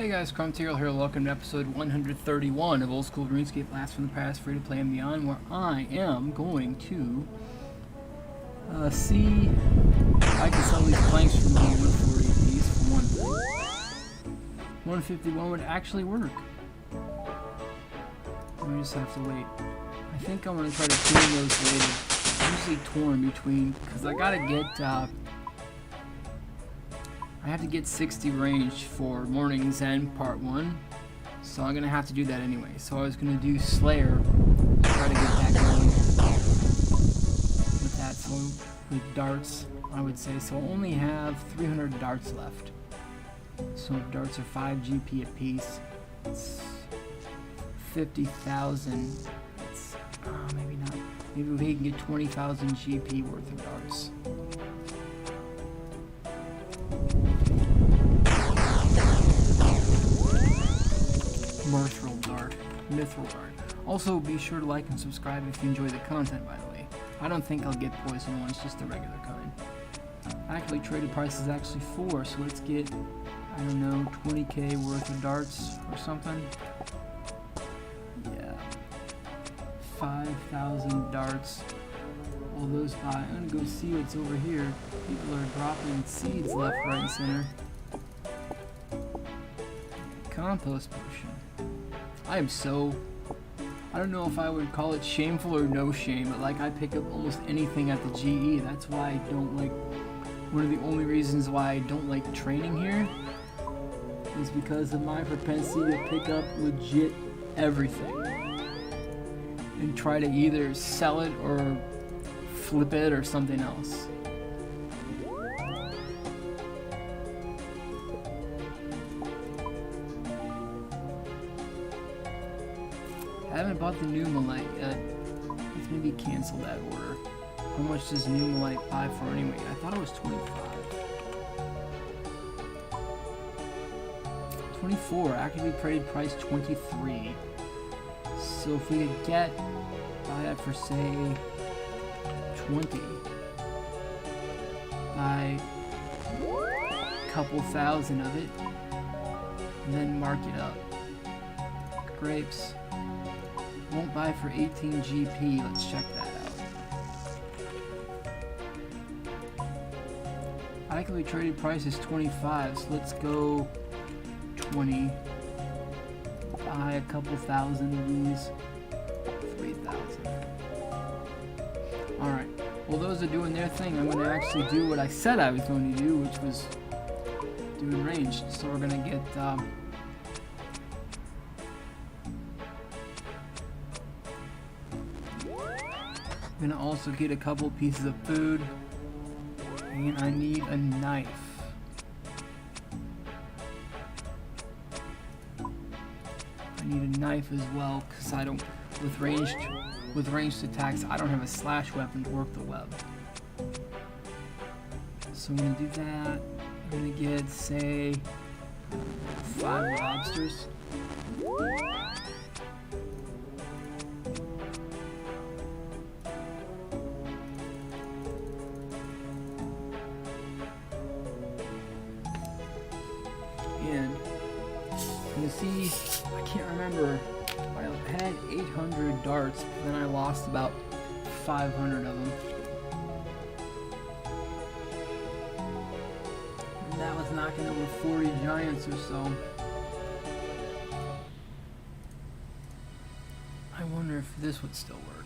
Hey guys, Crumtail here. Welcome to episode 131 of Old School RuneScape Blast from the Past, Free to Play and Beyond, where I am going to see if I can sell these planks for me 140 apiece for one thing. 151 would actually work. We just have to wait. I think I'm going to try to tune those later. I'm usually torn between, because I gotta get I have to get 60 range for Morning's End Part 1, so I'm going to have to do that anyway. So I was going to do Slayer, try to get that going with that, so with darts, I would say. So I only have 300 darts left. So if darts are 5 GP apiece, it's 50,000. It's, maybe not. Maybe we can get 20,000 GP worth of darts. Mithril dart. Also, be sure to like and subscribe if you enjoy the content, by the way. I don't think I'll get poison ones, just the regular kind. Actually, traded price is actually 4, so let's get, I don't know, 20k worth of darts or something. Yeah. 5,000 darts. All those buy. I'm gonna go see what's over here. People are dropping seeds left, right, and center. Compost potion. I am so, I don't know if I would call it shameful or no shame, but like I pick up almost anything at the GE. That's why I don't like, one of the only reasons why I don't like training here is because of my propensity to pick up legit everything and try to either sell it or flip it or something else. I haven't bought the new Malite yet. Let's maybe cancel that order. How much does new Malite buy for anyway? I thought it was 25. 24. Actively traded price 23. So if we could buy that for say 20. Buy a couple thousand of it. And then mark it up. Grapes. Won't buy for 18 GP. Let's check that out. Actively traded price is 25, so let's go 20. Buy a couple thousand of these. 3,000. Alright. Well, those are doing their thing. I'm going to actually do what I said I was going to do, which was doing ranged. So we're going to get I'm gonna also get a couple pieces of food, and I need a knife. I need a knife as well, because I don't, with ranged attacks, I don't have a slash weapon to work the web. So I'm gonna do that. I'm gonna get, say, 5 lobsters. See, I can't remember. I had 800 darts, but then I lost about 500 of them. And that was knocking over 40 giants or so. I wonder if this would still work.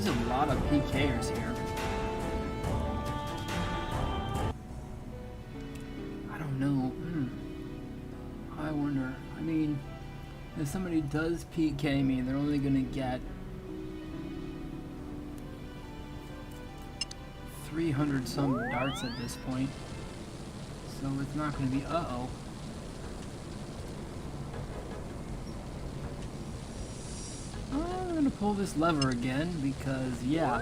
There's a lot of PKers here. I don't know. I wonder. I mean, if somebody does PK me, they're only gonna get 300 some darts at this point. So it's not gonna be uh-oh. I'm gonna pull this lever again because yeah,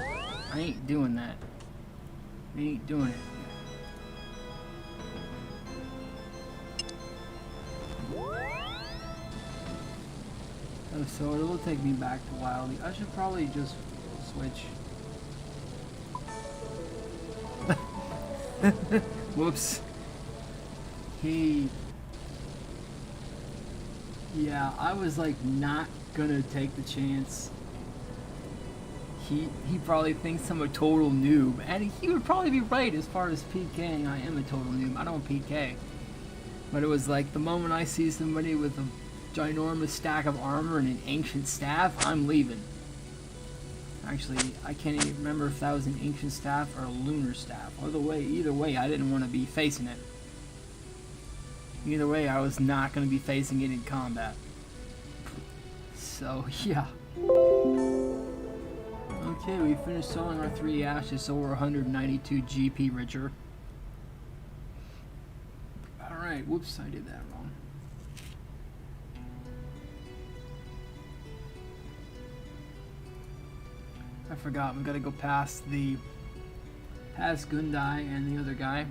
I ain't doing that. I ain't doing it. Oh, so it'll take me back to Wildly. I should probably just switch. Whoops. Yeah, I was like not gonna take the chance. He probably thinks I'm a total noob, and he would probably be right as far as PKing. I am a total noob. I don't PK. But it was like the moment I see somebody with a ginormous stack of armor and an ancient staff, I'm leaving. Actually, I can't even remember if that was an ancient staff or a lunar staff. Either way, I didn't want to be facing it. Either way, I was not going to be facing it in combat. So, yeah. Okay, we finished selling our 3 ashes, so we're 192 GP richer. Alright, whoops, I did that wrong. I forgot, we gotta go past Gundai and the other guy.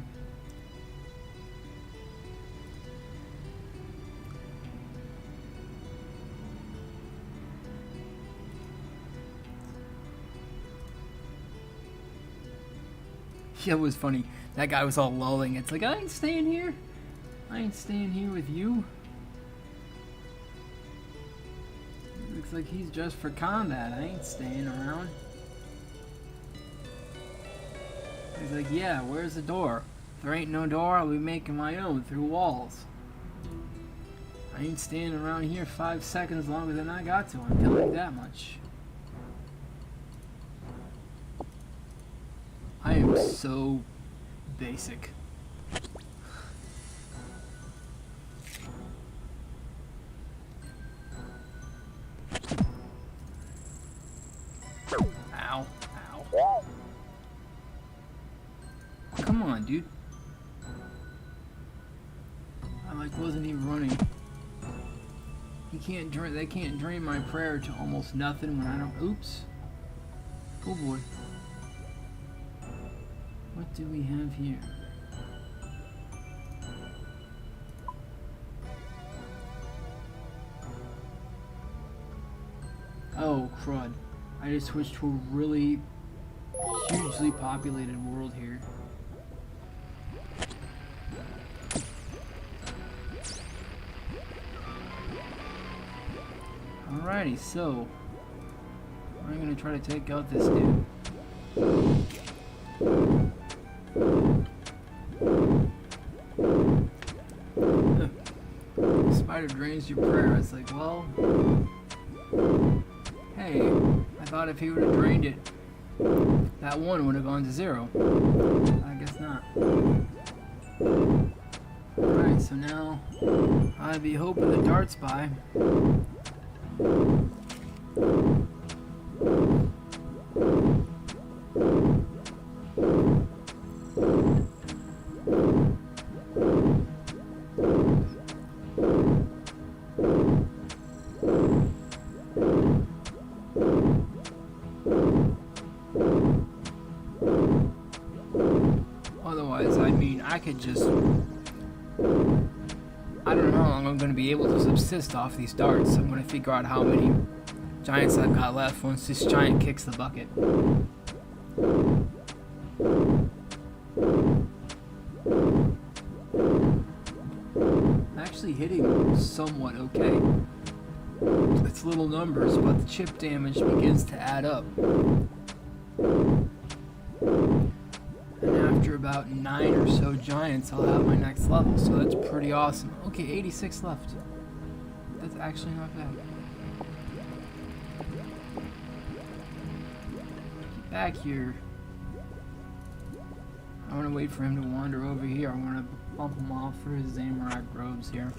Yeah, it was funny. That guy was all lulling. It's like, I ain't staying here. I ain't staying here with you. Looks like he's just for combat. I ain't staying around. He's like, yeah, where's the door? If there ain't no door, I'll be making my own through walls. I ain't staying around here 5 seconds longer than I got to. I'm telling you that much. I am so basic. Ow, ow. Come on, dude. I like wasn't even running. He can't drain. They can't drain my prayer to almost nothing when I don't. Oops. Oh boy. What do we have here? Oh, crud. I just switched to a really hugely populated world here. Alrighty, so I'm gonna try to take out this dude. Spider drains your prayer. It's like, well, hey, I thought if he would have drained it, that one would have gone to 0. I guess not. Alright, so now I'd be hoping the darts by. Otherwise, I mean, I could just... I don't know how long I'm going to be able to subsist off these darts. I'm going to figure out how many giants I've got left once this giant kicks the bucket. Actually hitting somewhat okay. It's little numbers, but the chip damage begins to add up. And after about 9 or so giants, I'll have my next level, so that's pretty awesome. Okay, 86 left. That's actually not bad. back here. I want to wait for him to wander over here. I want to bump him off for his Zamorak robes here.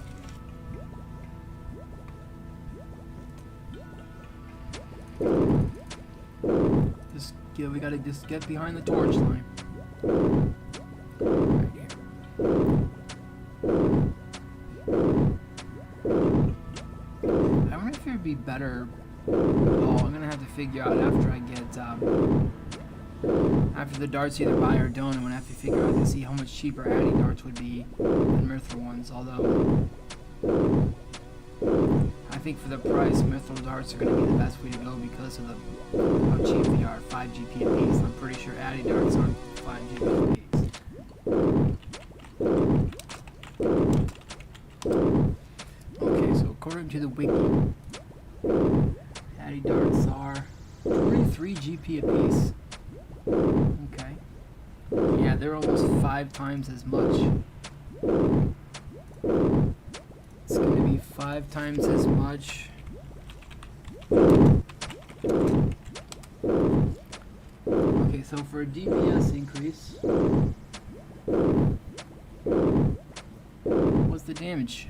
We gotta just get behind the torch line. Right here. I wonder if it would be better. Oh, I'm gonna have to figure out after I get after the darts either buy or don't. I'm gonna have to figure out to see how much cheaper Addy darts would be than Mithril ones. Although I think for the price, Mithril darts are gonna be the best way to go because of how cheap they are. 5 GP a piece. I'm pretty sure Addy darts aren't 5 GP a piece. Okay, so according to the wiki, Addy darts are 23 GP a piece. Okay. Yeah, they're almost 5 times as much. It's going to be 5 times as much. Okay, so for a DPS increase, what's the damage?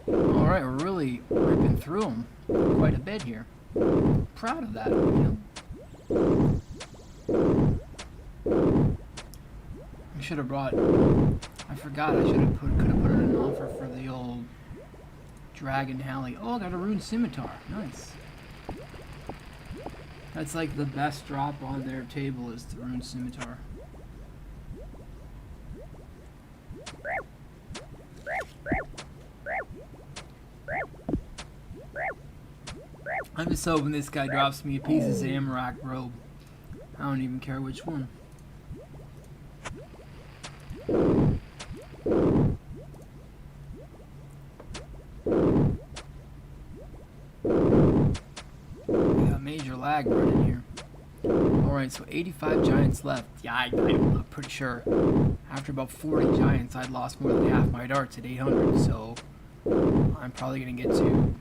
Alright, we're really ripping through them quite a bit here. Proud of that, you know. I should have brought. I forgot. I could have put in an offer for the old Dragon Halley. Oh, I got a Rune Scimitar. Nice. That's like the best drop on their table is the Rune Scimitar. I'm just hoping this guy drops me a piece of Zamorak robe. I don't even care which one. We got major lag running here. Alright, so 85 giants left. Yeah, I'm pretty sure after about 40 giants I'd lost more than half my darts at 800, so I'm probably going to get to,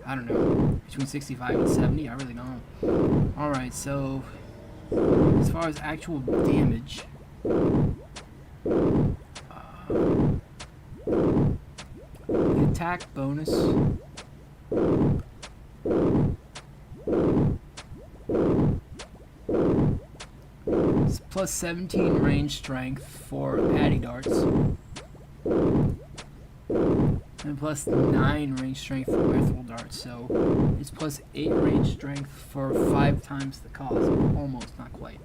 I don't know, between 65 and 70, I really don't know. Alright, so as far as actual damage, the attack bonus is plus 17 range strength for Addy darts and plus 9 range strength for Mithril darts, so it's plus 8 range strength for 5 times the cost. Almost, not quite.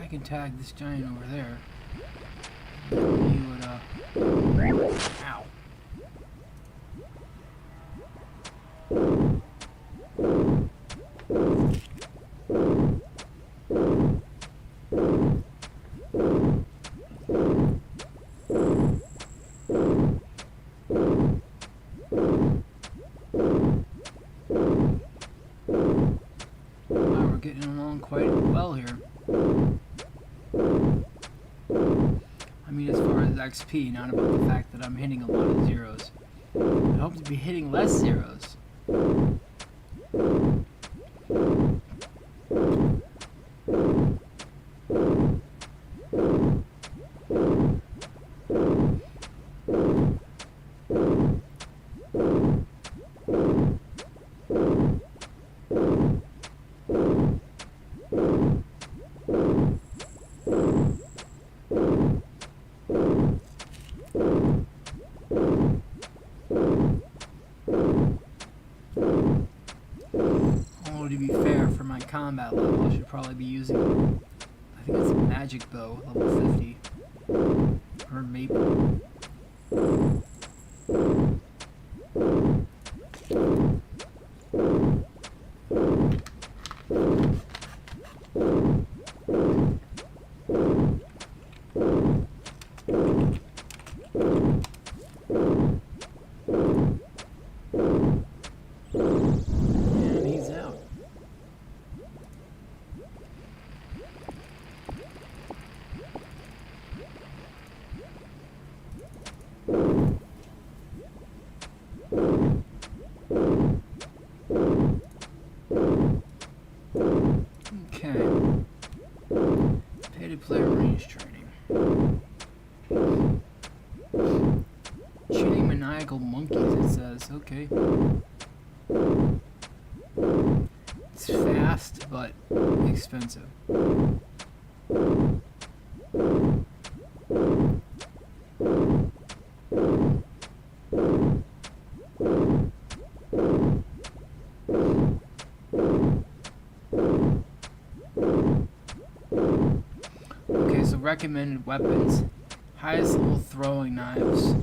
I can tag this giant over there. He would, ow. Wow, we're getting along quite well here. I mean, as far as XP, not about the fact that I'm hitting a lot of zeros. I hope to be hitting less zeros. To be fair, combat level, I should probably be using, I think it's a magic bow, level 50. Or maple. And he's out. Okay. Pay to play range training. Shooting maniacal monkeys, it says. Okay. It's fast, but expensive. Okay, so recommended weapons. Highest level throwing knives.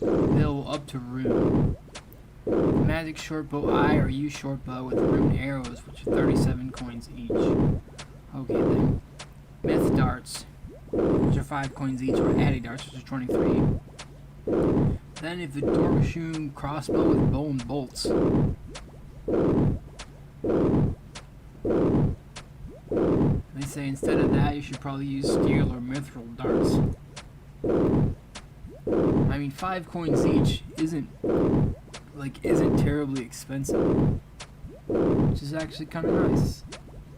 Available up to rune. Magic short bow I or U short bow with rune arrows, which are 37 coins each. Okay then. Myth darts, which are 5 coins each, or addy darts, which are 23. Then if the Dorkshun crossbow with bow and bolts. They say instead of that you should probably use steel or mithril darts. I mean 5 coins each isn't terribly expensive, which is actually kind of nice.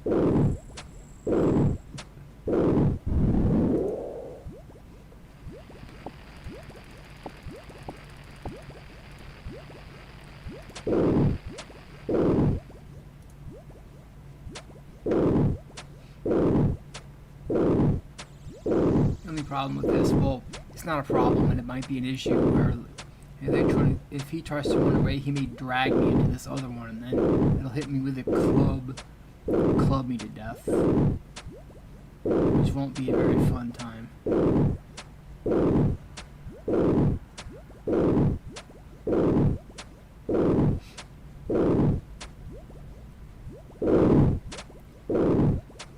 The only problem with this, well, it's not a problem, and it might be an issue where if he tries to run away, he may drag me into this other one, and then it'll hit me with a club me to death, which won't be a very fun time.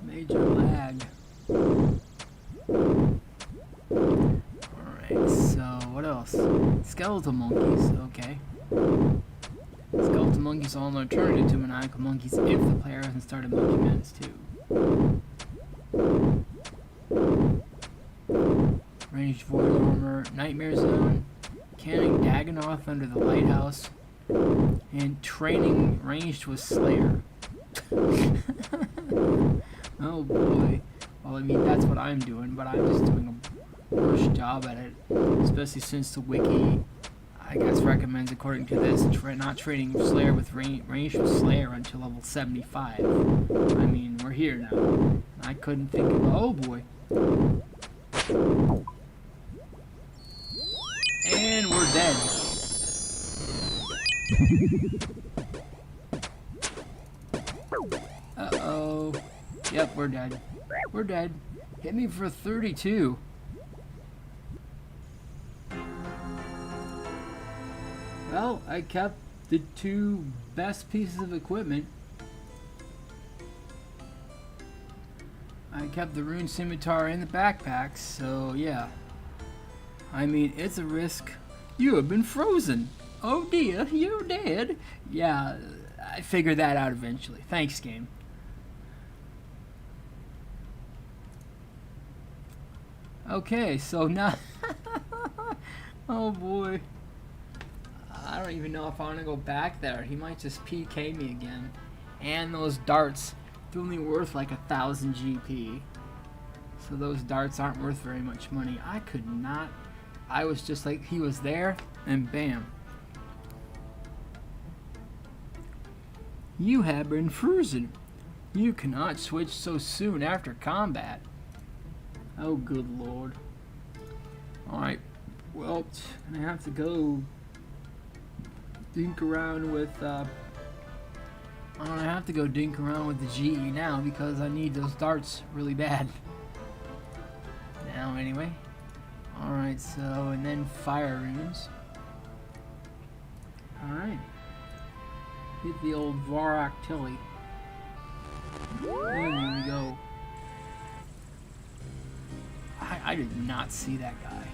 Major lag. Alright, so what else? Skeletal monkeys, okay. Skeletal monkeys are an alternative to maniacal monkeys if the player hasn't started Monkey Madness 2. Ranged void armor, nightmare zone, canning Dagonoth under the lighthouse, and training ranged with Slayer. Oh boy. Well, I mean, that's what I'm doing, but I'm just doing a worse job at it, especially since the wiki, I guess, recommends, according to this, not training Slayer with ranged with Slayer until level 75. I mean, we're here now. I couldn't think of, oh boy. And we're dead. Uh-oh. Yep, we're dead. We're dead. Hit me for 32. Well, I kept the 2 best pieces of equipment. I kept the rune scimitar and the backpacks, so yeah. I mean, it's a risk. You have been frozen. Oh dear, you're dead. Yeah, I figured that out eventually. Thanks, game. Okay, so now... Oh boy. I don't even know if I want to go back there. He might just PK me again. And those darts, they're only worth like 1,000 GP. So those darts aren't worth very much money. I could not... I was just like, he was there, and bam. You have been frozen. You cannot switch so soon after combat. Oh, good lord. Alright, well, I have to go think around with, I have to go dink around with the GE now because I need those darts really bad. Now, anyway. Alright, so, and then fire runes. Alright. Hit the old Varrock Tilly. And there we go. I did not see that guy.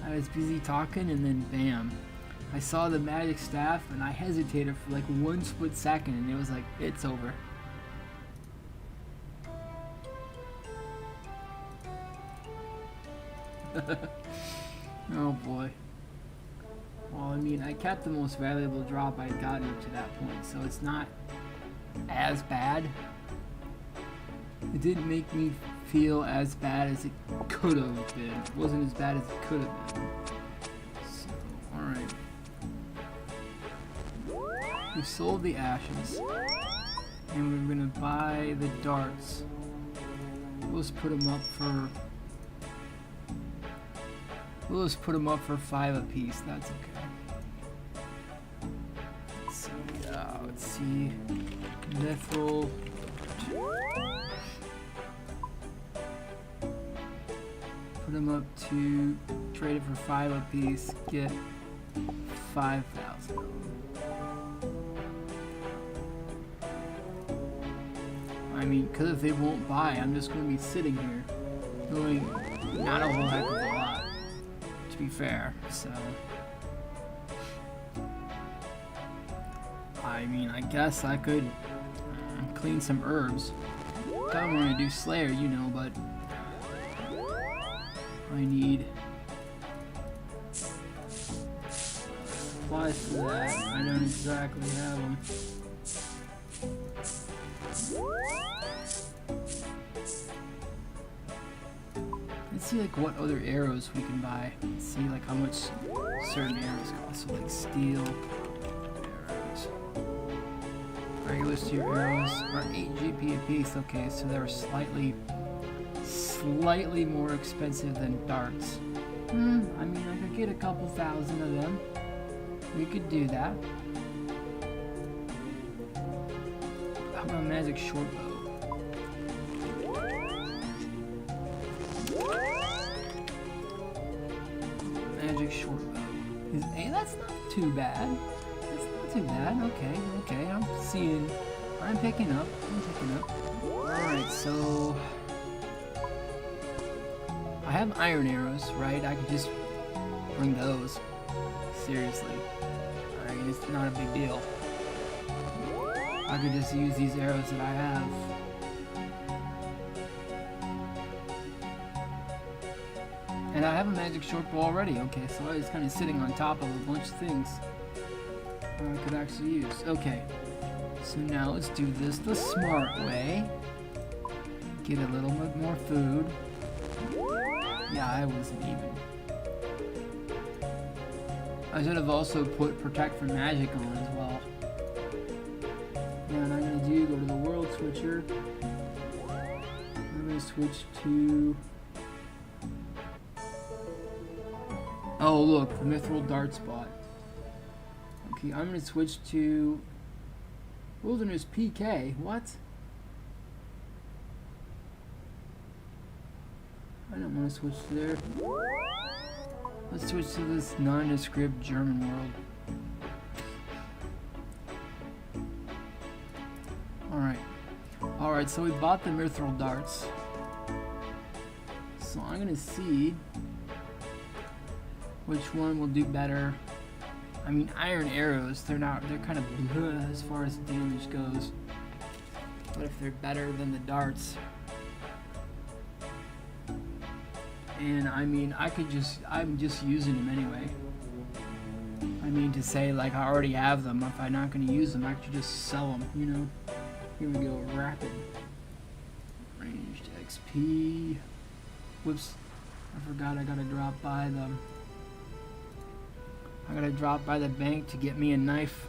I was busy talking and then bam. I saw the magic staff and I hesitated for like 1 split second and it was like, it's over. Oh boy. Well, I mean, I kept the most valuable drop I'd gotten up to that point, so it's not as bad. It didn't make me feel as bad as it could have been. It wasn't as bad as it could have been. So, alright. We sold the ashes. And we're gonna buy the darts. Let's put them up for... We'll just put them up for 5 apiece. That's okay. Let's see. Mithril. Put them up to trade it for 5 apiece. Get 5,000. I mean, because if they won't buy, I'm just going to be sitting here doing not a whole heck of a lot. To be fair, so I mean, I guess I could clean some herbs. Don't want to do Slayer, you know, but I need supplies for that. I don't exactly have them. Let's see like what other arrows we can buy. Let's see like how much certain arrows cost. So like steel arrows. Regular steel arrows are 8 GP a piece. Okay, so they're slightly more expensive than darts. I mean, I could get a couple thousand of them. We could do that. How about a magic short bow? Magic short bow. Hey, that's not too bad. That's not too bad. Okay. I'm picking up. Alright, so I have iron arrows, right? I could just bring those. Seriously. Alright, it's not a big deal. I could just use these arrows that I have. And I have a magic short bow already. Okay, so I was kind of sitting on top of a bunch of things I could actually use. Okay, so now let's do this the smart way. Get a little bit more food. Yeah, I wasn't even. I should have also put Protect from Magic on as well. And I'm going to go to the World Switcher. I'm going to switch to... Oh, look, the Mithril Dart spot. Okay, I'm going to switch to Wilderness PK. What? I don't want to switch to there. Let's switch to this nondescript German world. Alright, so we bought the Mithril Darts. So I'm going to see which one will do better. I mean, iron arrows, they're kind of bleh as far as damage goes. But if they're better than the darts, and I mean, I'm just using them anyway. I mean, to say like I already have them, if I'm not going to use them, I could just sell them, you know. Here we go, rapid. Ranged XP. Whoops, I forgot I gotta drop by them. I gotta drop by the bank to get me a knife.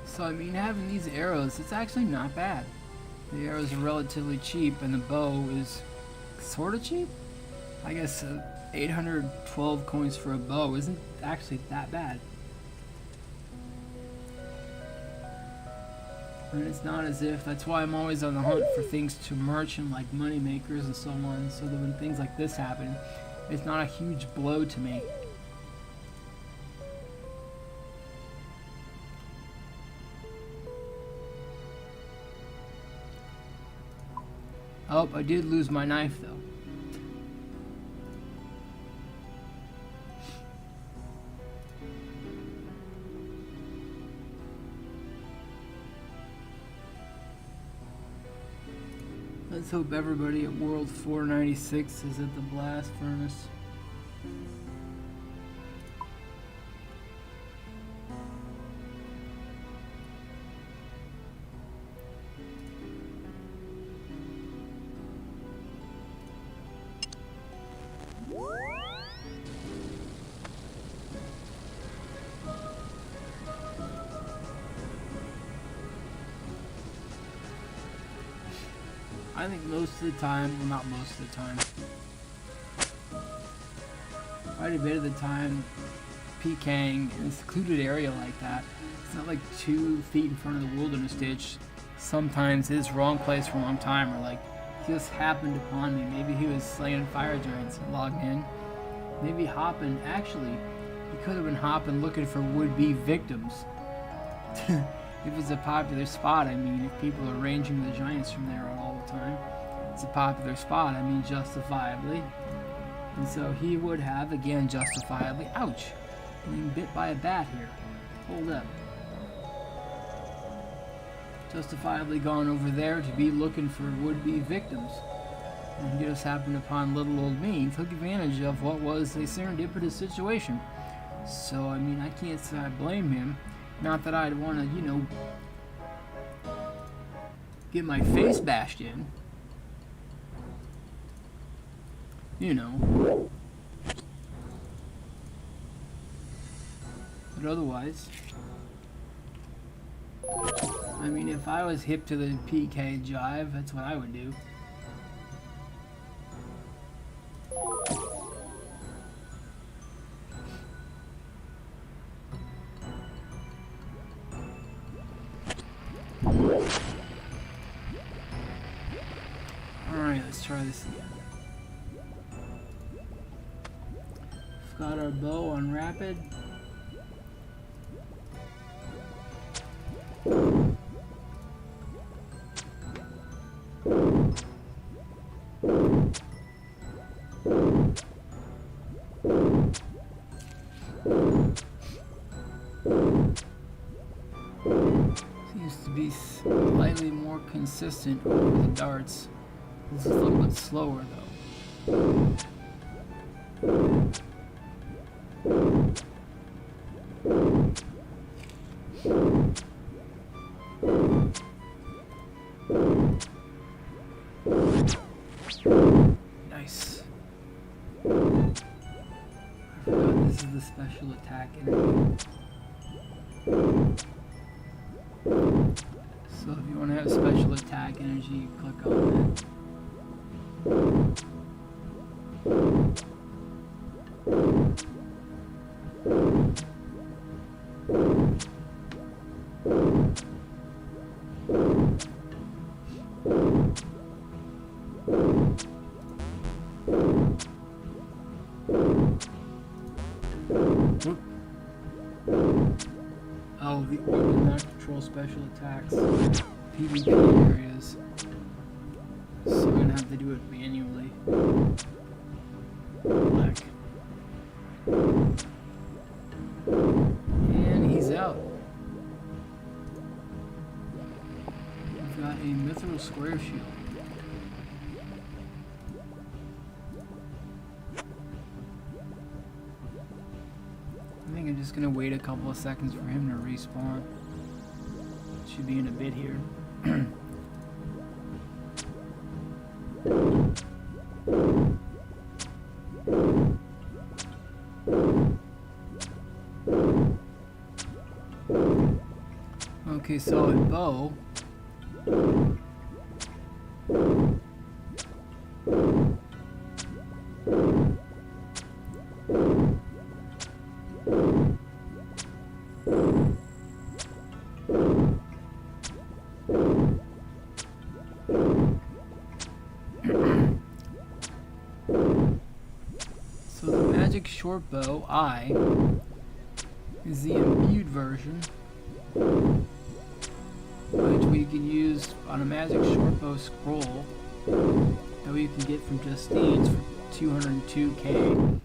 So I mean, having these arrows, it's actually not bad. The arrows are relatively cheap and the bow is sort of cheap. I guess 812 coins for a bow isn't actually that bad. And it's not as if, that's why I'm always on the hunt for things to merch and like money makers and so on, so that when things like this happen, it's not a huge blow to me. Oh, I did lose my knife though. Let's hope everybody at World 496 is at the blast furnace. I think most of the time, well not most of the time, quite a bit of the time, PKing in a secluded area like that, it's not like 2 feet in front of the wilderness ditch. Sometimes it's wrong place, wrong time, or like just happened upon me. Maybe he was slaying fire giants and logged in. Maybe hopping, actually, he could have been hopping looking for would-be victims. If it's a popular spot, I mean, if people are ranging the giants from there all the time, it's a popular spot, I mean, justifiably. And so he would have, again, justifiably, ouch, being bit by a bat here. Hold up. Justifiably gone over there to be looking for would-be victims. And he just happened upon little old me, took advantage of what was a serendipitous situation. So, I mean, I can't say I blame him. Not that I'd want to, you know, get my face bashed in. You know. But otherwise, I mean, if I was hip to the PK jive, that's what I would do. Alright, let's try this again. We've got our bow on rapid. Seems to be slightly more consistent over the darts. This is a little bit slower though. Nice. I forgot this is the special attack energy. So if you want to have special attack energy, you click on that. Oh, the order not control special attacks, PvP areas. So I'm gonna have to do it manually. Black. And he's out. We've got a mithril square shield. I think I'm just gonna wait a couple of seconds for him to respawn. Should be in a bit here. Okay, so a bow. Magic Short Bow I is the imbued version, which we can use on a Magic Short Bow scroll that we can get from Justine's for 202k.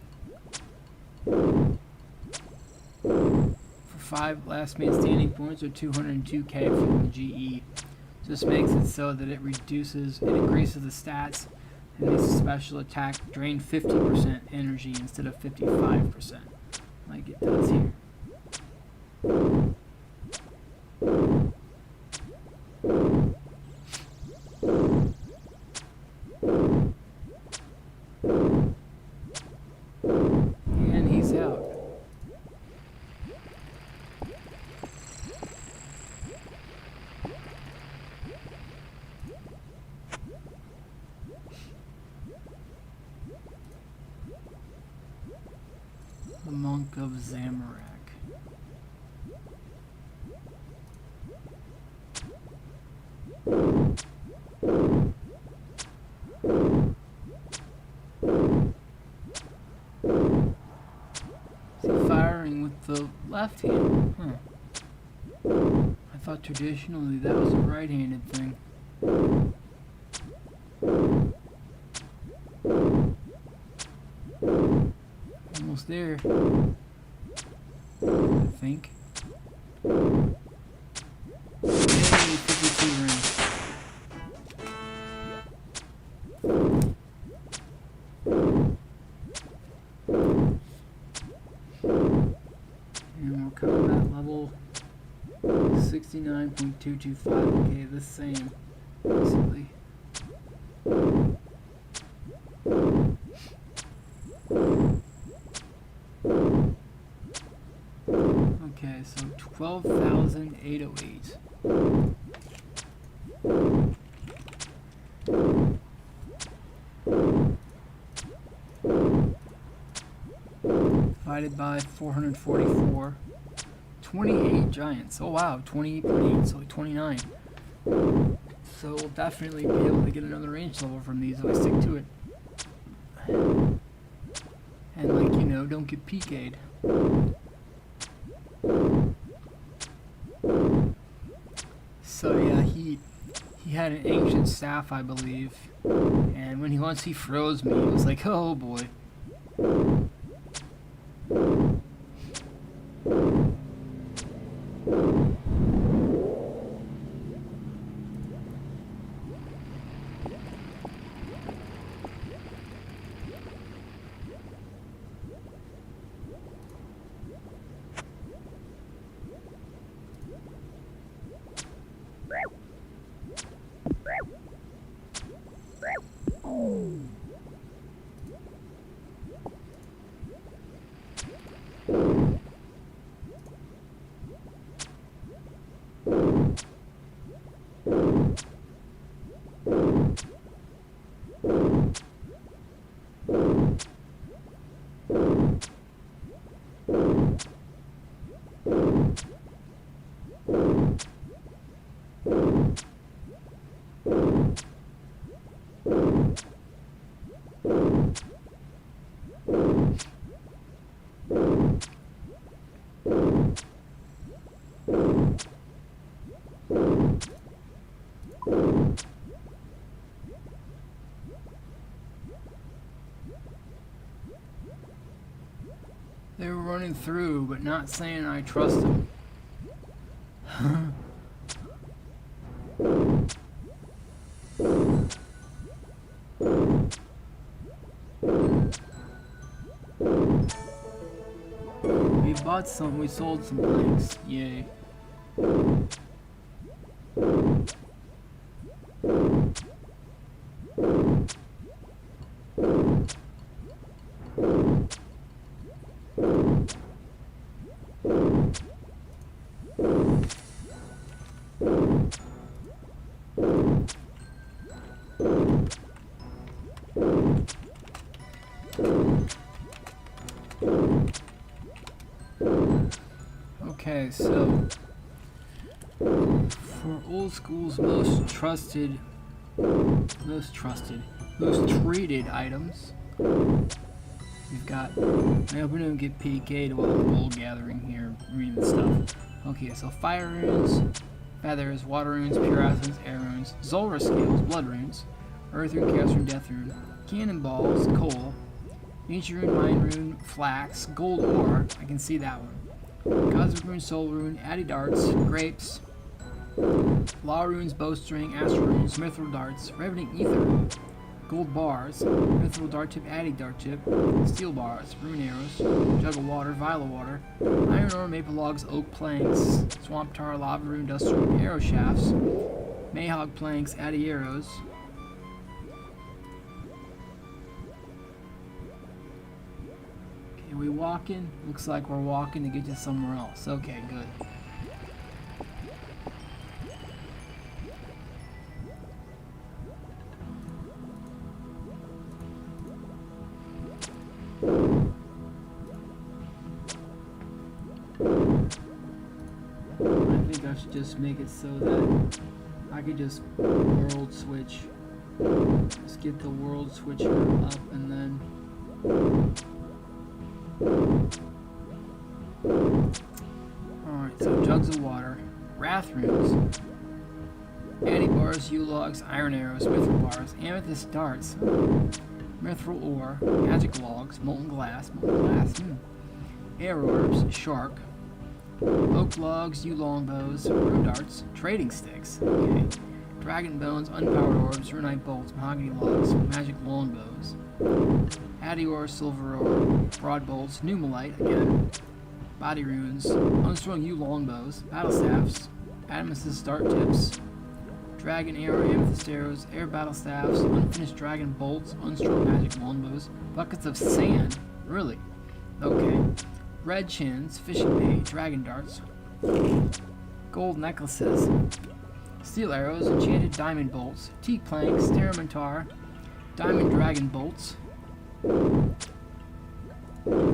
For 5 last man standing points or 202k from the GE. This makes it so that it increases the stats and makes a special attack drain 50% energy instead of 55%, like it does here. And he's out. The Monk of Zamorak. Is he firing with the left hand? Huh. I thought traditionally that was a right-handed thing. Almost there, I think. Yay, 52 rings. And we're combat level 69.225. Okay, the same, basically. Okay, so 12,808. Divided by 444. 28 giants. Oh wow, 28.8, so 29. So we'll definitely be able to get another range level from these if I stick to it. And like, you know, don't get PK'd. So yeah, he had an ancient staff, I believe, and once he froze me, it was like, oh boy. They were running through, but not saying I trust them. We bought some, we sold some blanks. Yay. Okay, so for old school's most traded items, We've got, I hope we don't get PK'd while I'm wool gathering here, reading stuff. Okay, so fire runes, feathers, water runes, pure essence, air runes, Zulrah scales, blood runes, earth rune, chaos rune, death rune, cannonballs, coal, nature rune, mine rune, flax, gold ore, I can see that one, cosmic rune, soul rune, addy darts, grapes, law runes, bowstring, astral runes, mithril darts, revenant ether, gold bars, mithril dart tip, addy dart tip, steel bars, rune arrows, jug of water, vial of water, iron ore, maple logs, oak planks, swamp tar, lava rune, dust rune, arrow shafts, mayhog planks, addy arrows. Okay, we walking? Looks like we're walking to get to somewhere else. Okay, good. I think I should just make it so that I could just world switch. Just get the world switcher up and then. Alright, so jugs of water, wrath runes, addy bars, U-logs, iron arrows, mithril bars, amethyst darts, mithril ore, magic logs, molten glass, air orbs, shark, oak logs, yew longbows, rune darts, trading sticks, okay, dragon bones, unpowered orbs, runite bolts, mahogany logs, magic longbows, addy ore, silver ore, broad bolts, pneumalite, again, body runes, unstrung yew longbows, battle staffs, amethyst dart tips, dragon arrow, amethyst arrows, air battle staffs, unfinished dragon bolts, unstrung magic longbows, buckets of sand, really, okay, red chins, fishing bait, dragon darts, gold necklaces, steel arrows, enchanted diamond bolts, teak planks, terramantar, diamond dragon bolts. It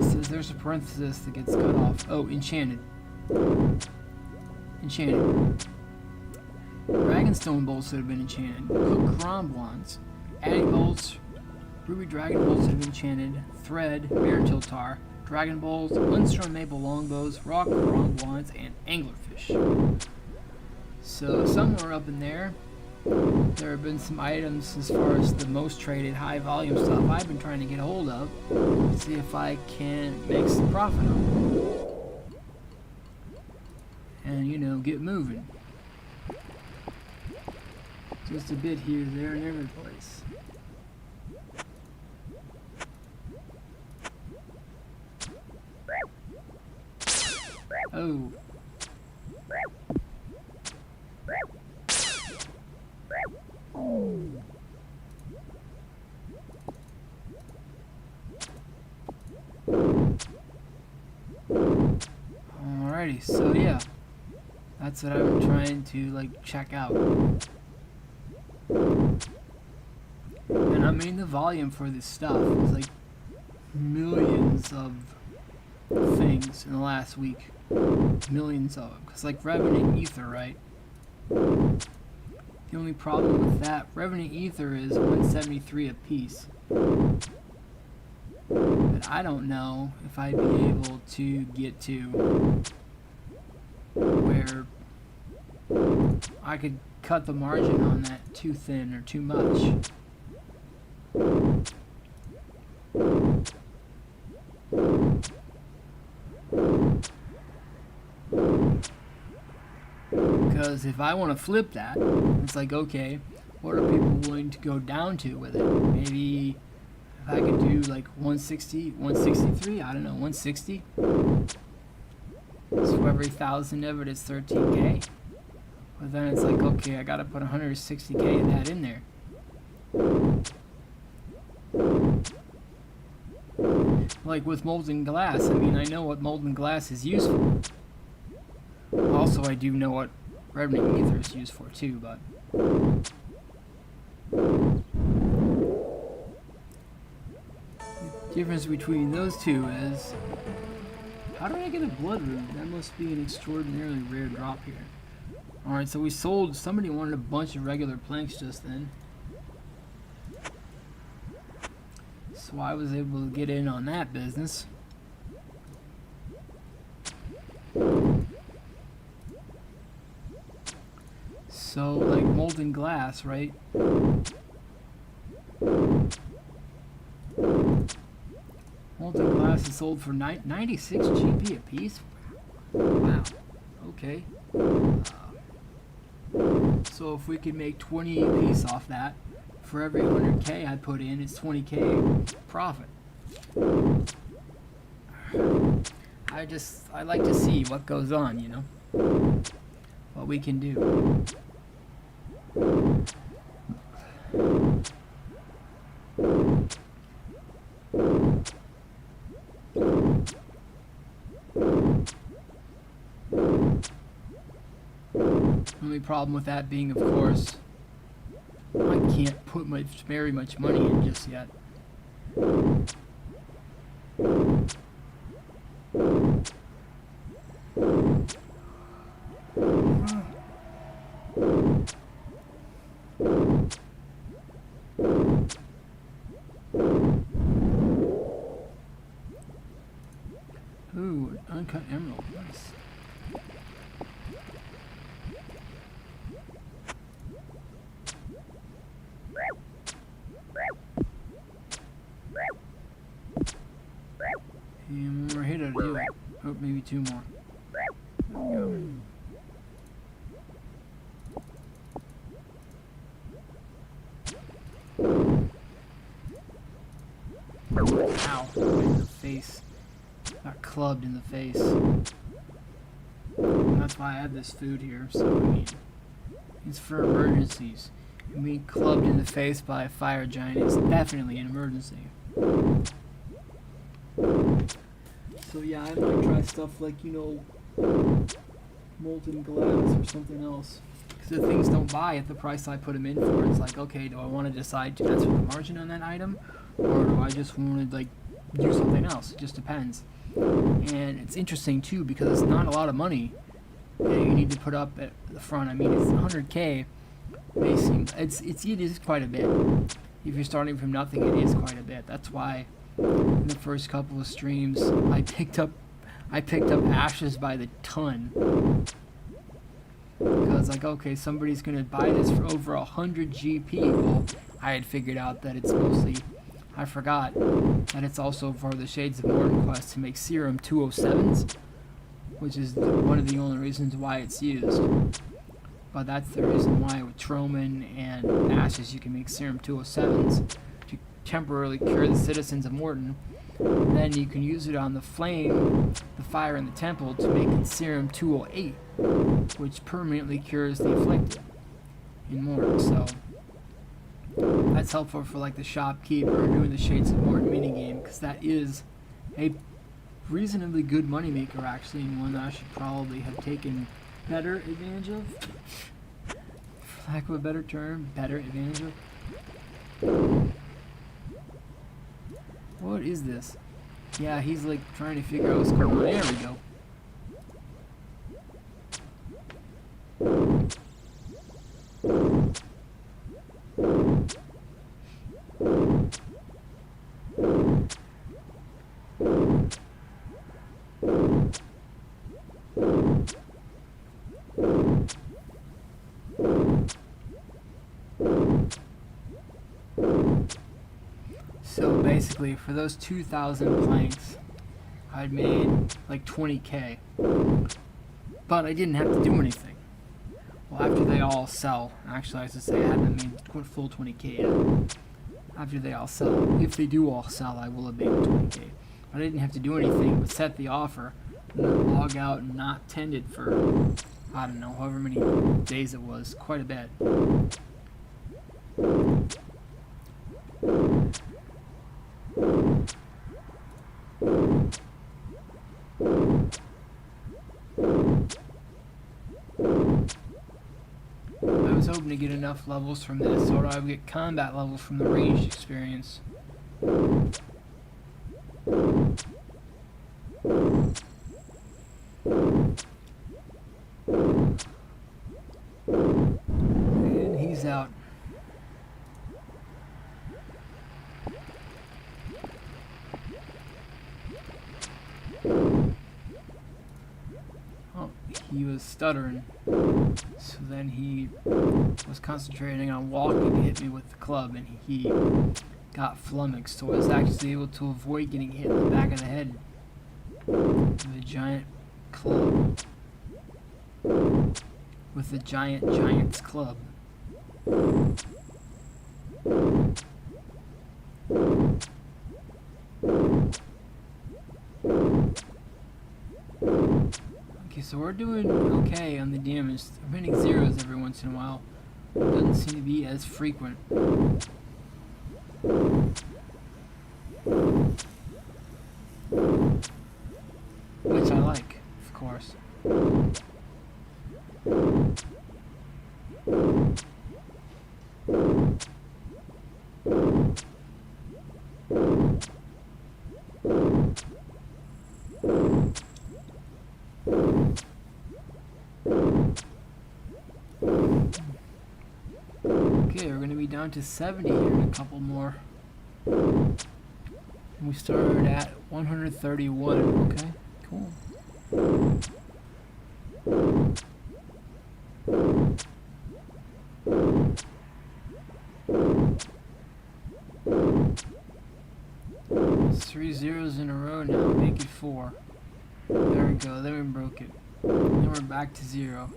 says there's a parenthesis that gets cut off. Oh, enchanted. Enchanted. Dragonstone bolts that have been enchanted. Cook Crom wands. Addy bolts, ruby dragon bolts that have been enchanted. Thread, Meritiltar, dragon bolts, unstrung maple longbows, rock Crom wands, and anglerfish. So somewhere up in there, there have been some items as far as the most traded high volume stuff I've been trying to get a hold of to see if I can make some profit on it. And, you know, get moving. Just a bit here, there, and every place. Oh. Alrighty, so yeah, that's what I'm trying to like check out. And I mean the volume for this stuff is like millions of things in the last week. Millions of them. Cause like Revenant Ether, right? The only problem with that, Revenant Ether is 173 a piece. But I don't know if I'd be able to get to where I could cut the margin on that too thin or too much. Because if I want to flip that, it's like, okay, what are people willing to go down to with it? Maybe if I could do like 160, 163, I don't know, 160. So for every 1,000 of it is 13K. But then it's like, okay, I gotta put 160K of that in there. Like with molten glass, I mean, I know what molten glass is used for. Also, I do know what Revenant Ether is used for too, but the difference between those two is, how do I get a blood rune? That must be an extraordinarily rare drop here. Alright, so we sold, somebody wanted a bunch of regular planks just then. So That's why I was able to get in on that business. So, like molten glass, right? Molten glass is sold for 96 GP a piece? Wow. Okay. So if we could make 20 a piece off that, for every 100K I put in, it's 20K profit. I like to see what goes on, you know? What we can do. The only problem with that being, of course, I can't put very much money in just yet. Ooh, uncut emerald, nice. And one more hit out of you. Oh, maybe two more. There we go. Ow, right in the face. Got clubbed in the face. And that's why I have this food here, so I mean, it's for emergencies. And being clubbed in the face by a fire giant is definitely an emergency. So yeah, I might try stuff like, you know, molten glass or something else. Because if things don't buy at the price I put them in for, it's like, okay, do I want to decide to transfer the margin on that item? Or do I just want to, like, do something else? It just depends. And it's interesting, too, because it's not a lot of money that you need to put up at the front. I mean, it's 100K. May seem, it is quite a bit. If you're starting from nothing, it is quite a bit. That's why in the first couple of streams, I picked up ashes by the ton. Because, like, okay, somebody's going to buy this for over 100 GP. Well, I had figured out that it's mostly, I forgot, that it's also for the Shades of Morton quest to make serum 207s, which is one of the only reasons why it's used. But that's the reason why with Troman and ashes you can make serum 207s to temporarily cure the citizens of Morton. And then you can use it on the flame, the fire in the temple, to make it serum 208, which permanently cures the afflicted in Morton. So that's helpful for like the shopkeeper doing the Shades of Morton minigame, because that is a reasonably good moneymaker actually, and one that I should probably have taken better advantage of, for lack of a better term, better advantage of. What is this? Yeah, he's like trying to figure out what's going on. There we go. So basically, for those 2,000 planks, I'd made like 20K, but I didn't have to do anything. Well, after they all sell, actually I should say I haven't made full 20K yet. After they all sell, if they do all sell, I will have made 20K. But I didn't have to do anything but set the offer, and then log out and not tend it for, I don't know, however many days it was, quite a bit. I was hoping to get enough levels from this so I would get combat levels from the ranged experience. And he's out. was stuttering. So then he was concentrating on walking to hit me with the club, and he got flummoxed. So I was actually able to avoid getting hit in the back of the head with a giant club. With a giant's club. Okay, so we're doing okay on the damage. I'm hitting zeros every once in a while. It doesn't seem to be as frequent. Which I like, of course. Okay, we're going to be down to 70 here in a couple more. And we started at 131. Okay, cool. It's 3 zeros in a row now. Make it 4. There we go. Then we broke it. Now we're back to 0.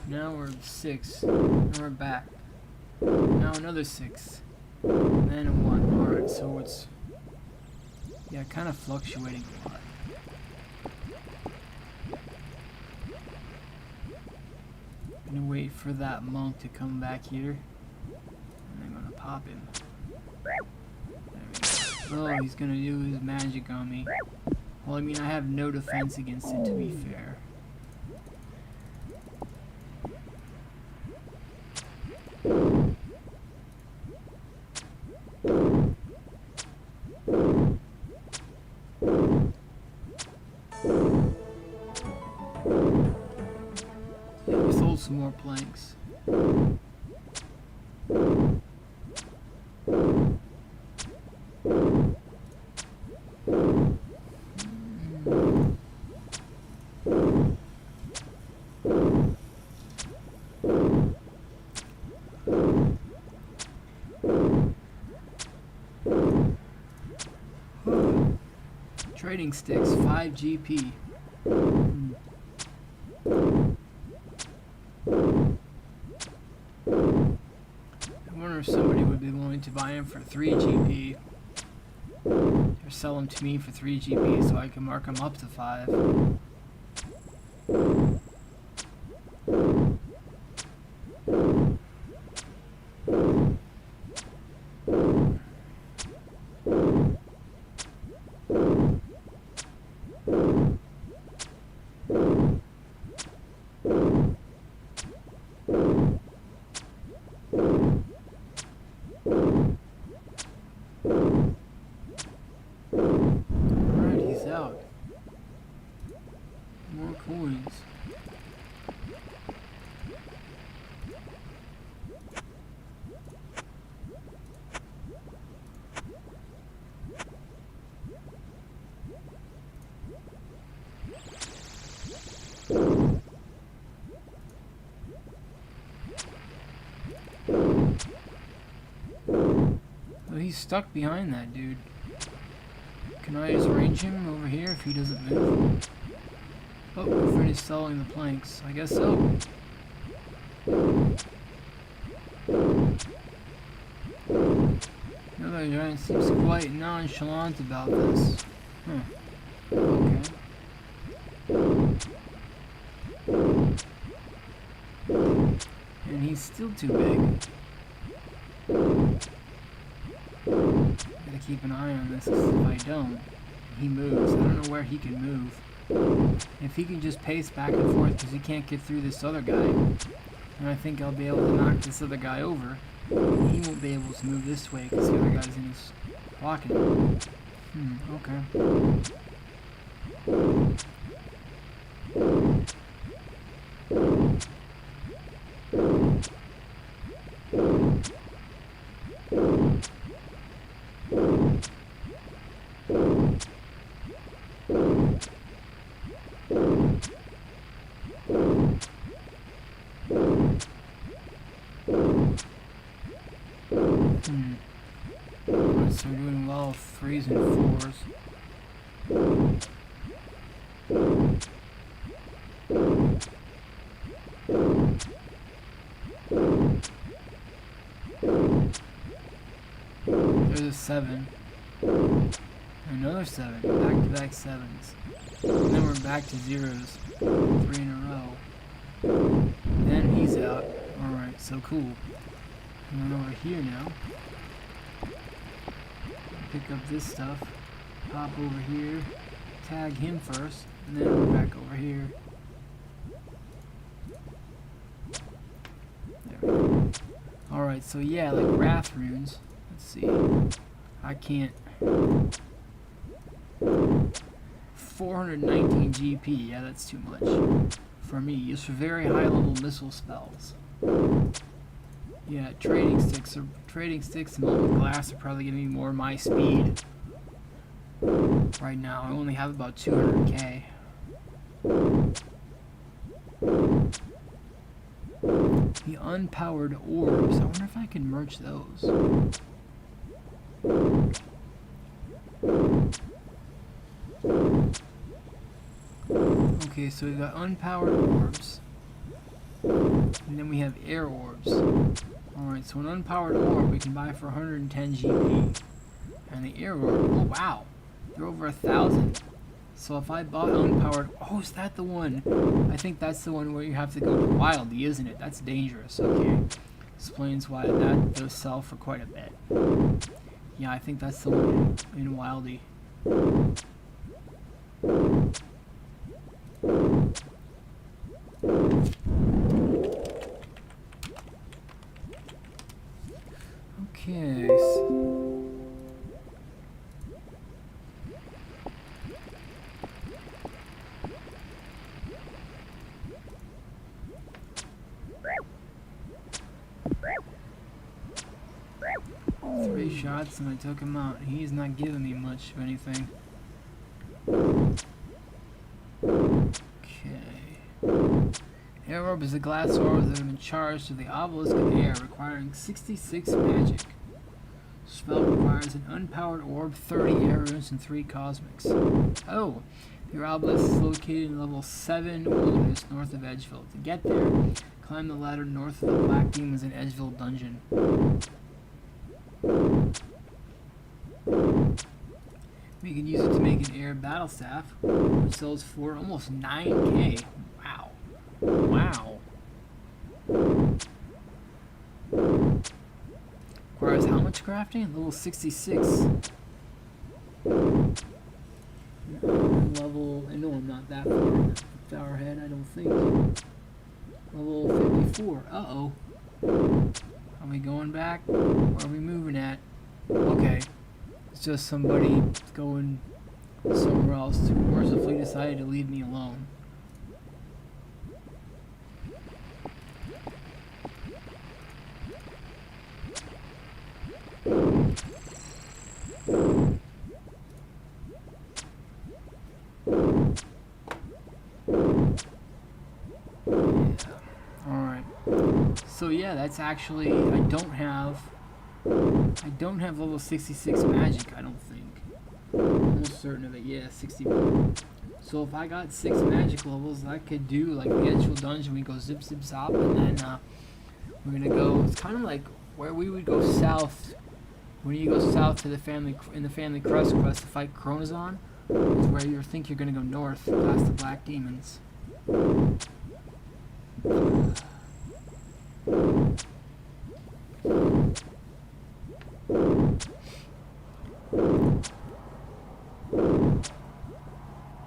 Now we're 6. Now we're back. Now another 6. And then a 1. Alright, so it's, yeah, kind of fluctuating a lot. Gonna wait for that monk to come back here. And I'm gonna pop him. There we go. Oh, he's gonna do his magic on me. Well, I mean, I have no defense against it, to be fair. Yeah, we sold some more planks. Trading sticks, 5 GP. I wonder if somebody would be willing to buy them for 3 GP. Or sell them to me for 3 GP so I can mark them up to 5. Out. More coins. Oh, he's stuck behind that dude. Can I just range him over here if he doesn't move? Oh, we're finished selling the planks. I guess so. Another giant seems quite nonchalant about this. Huh. Okay. And he's still too big. Gotta keep an eye on this, because if I don't, he moves. I don't know where he can move. If he can just pace back and forth because he can't get through this other guy, then I think I'll be able to knock this other guy over. He won't be able to move this way because the other guy's in his pocket. Okay. doing well with 3s and 4s. There's a 7. Another 7. Back-to-back 7s. And then we're back to 0s. 3 in a row. Then he's out. Alright, so cool. And then over here now. Pick up this stuff. Hop over here. Tag him first. And then we're back over here. There we go. Alright, so yeah, like wrath runes. Let's see. I can't. 419 GP. Yeah, that's too much for me. Used for very high level missile spells. Yeah, trading sticks and molten glass are probably giving me more my speed. Right now, I only have about 200k. The unpowered orbs. I wonder if I can merge those. Okay, so we've got unpowered orbs. And then we have air orbs. Alright, so an unpowered orb we can buy for 110 GP. And the air orb, oh wow, they're over 1,000. So if I bought unpowered, oh, is that the one? I think that's the one where you have to go to Wildy, isn't it? That's dangerous, okay. Explains why those sell for quite a bit. Yeah, I think that's the one in Wildy. Okay. Three shots and I took him out. He's not giving me much of anything. Okay. Air orb is a glass orb that have been charged to the obelisk of air, requiring 66 magic. Spell requires an unpowered orb, 30 air runes, and 3 cosmics. Oh, your obelisk is located in level 7 wilderness north of Edgeville. To get there, climb the ladder north of the Black Demons in Edgeville dungeon. We can use it to make an air battle staff, which sells for almost 9k. Wow. Wow. Requires how much crafting? Level 66. Level, I know I'm not that far ahead, I don't think. Level 54. Uh-oh. Are we going back? Or are we moving at? Okay. It's just somebody going somewhere else who mercifully decided to leave me alone. Alright. So yeah, that's actually, I don't have level 66 magic, I don't think. I'm almost certain of it, yeah, 61. So if I got 6 magic levels, I could do like the Edgeville dungeon, we go zip zip zop, and then we're gonna go, it's kind of like where we would go south, when you go south to the family crest quest to fight Chronozon, is where you think you're gonna go north, past the Black Demons.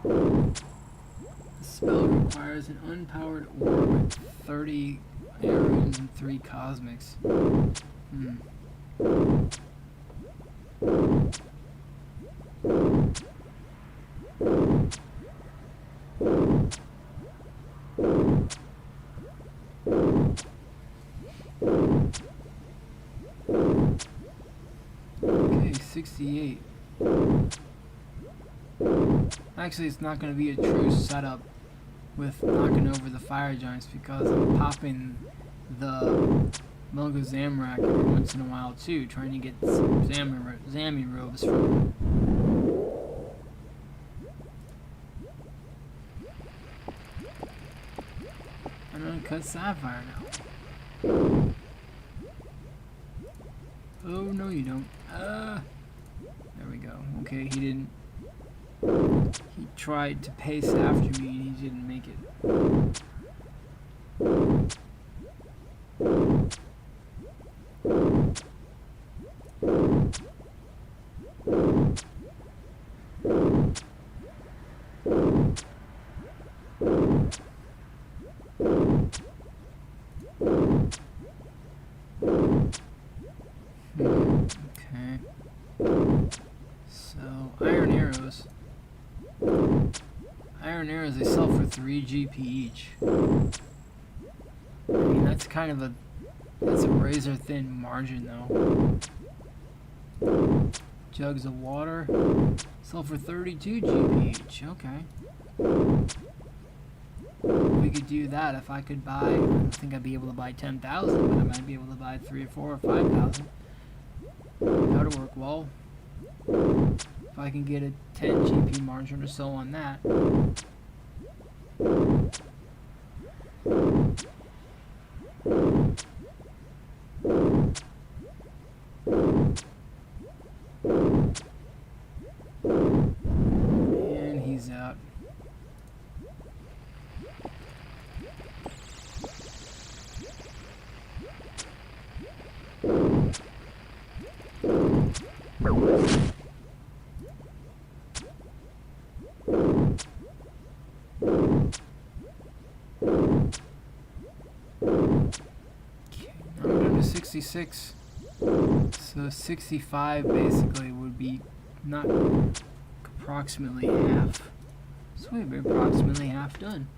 The spell requires an unpowered orb, 30 air runes, and 3 cosmics. Okay, 68. Actually, it's not going to be a true setup with knocking over the fire giants because I'm popping the Melga Zamrak every once in a while too, trying to get some Zammy robes from him. I'm gonna cut Sapphire now. Oh no you don't. There we go. Okay, he didn't. He tried to pace after me and he didn't make it. Okay. So, iron arrows. Iron arrows, they sell for 3 GP each. I mean, that's kind of that's a razor thin margin though. Jugs of water sell for 32 GP each. Okay. We could do that if I could buy. I don't think I'd be able to buy 10,000, but I might be able to buy 3 or 4 or 5,000. That would work well. If I can get a 10 GP margin or so on that. And he's out. I'm down to 66. So 65 basically would be not approximately half. So we'd be approximately half done.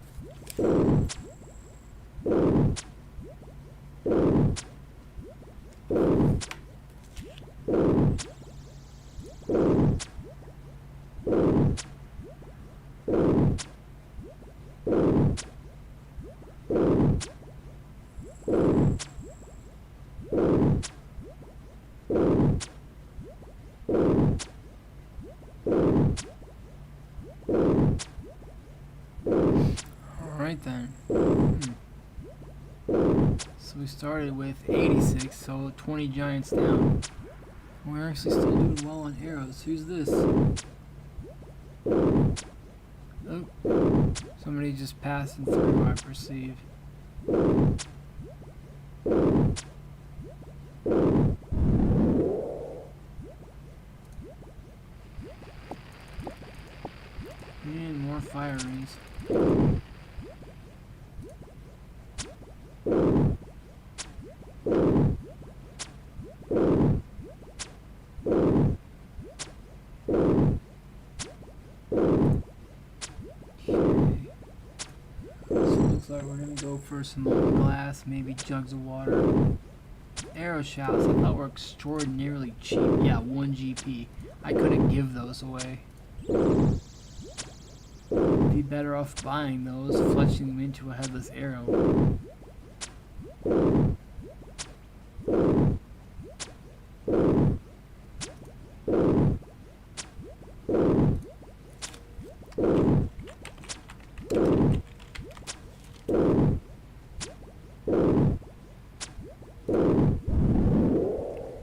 Alright then. So we started with 86, so 20 giants down. We're actually still doing well on arrows. Who's this? Oh, somebody just passing through, I perceive. And more fire rings. Looks like we're gonna go for some glass, maybe jugs of water. Arrow shafts I thought were extraordinarily cheap. Yeah, 1 GP. I couldn't give those away. Be better off buying those, fletching them into a headless arrow.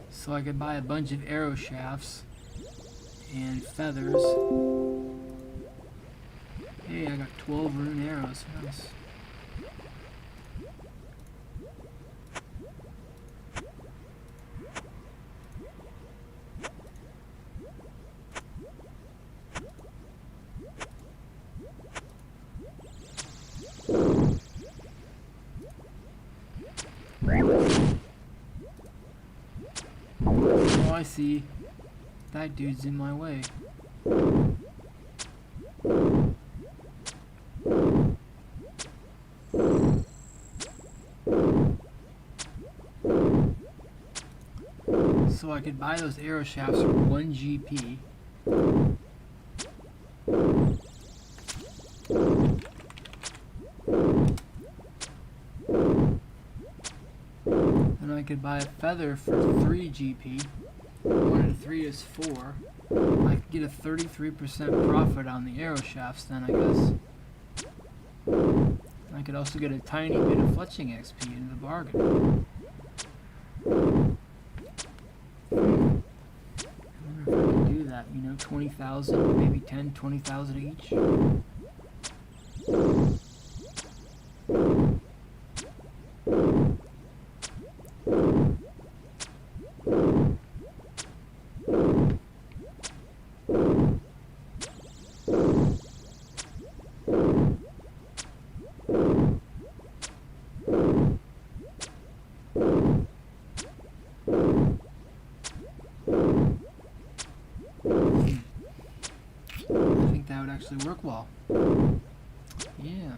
So I could buy a bunch of arrow shafts and feathers. Hey, I got 12 rune arrows. Nice. Oh, I see. That dude's in my way. So I could buy those arrow shafts for 1 GP. And I I could buy a feather for 3 GP. 1 and 3 is 4. I could get a 33% profit on the arrow shafts then, I guess. I could also get a tiny bit of fletching XP in the bargain. I wonder if I can do that, you know, 20,000, maybe 10, 20,000 each. That would actually work well. Yeah.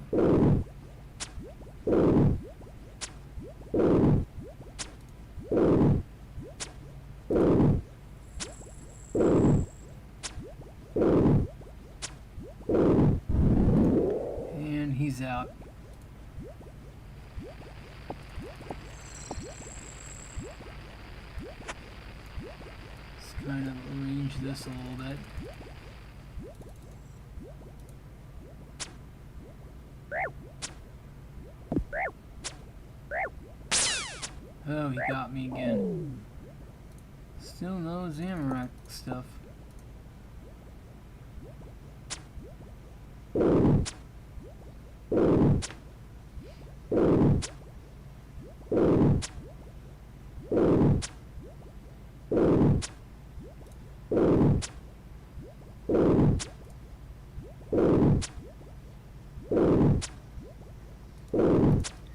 And he's out. Let's kind of arrange this a little bit. Oh, he got me again. Still no Zamorak stuff.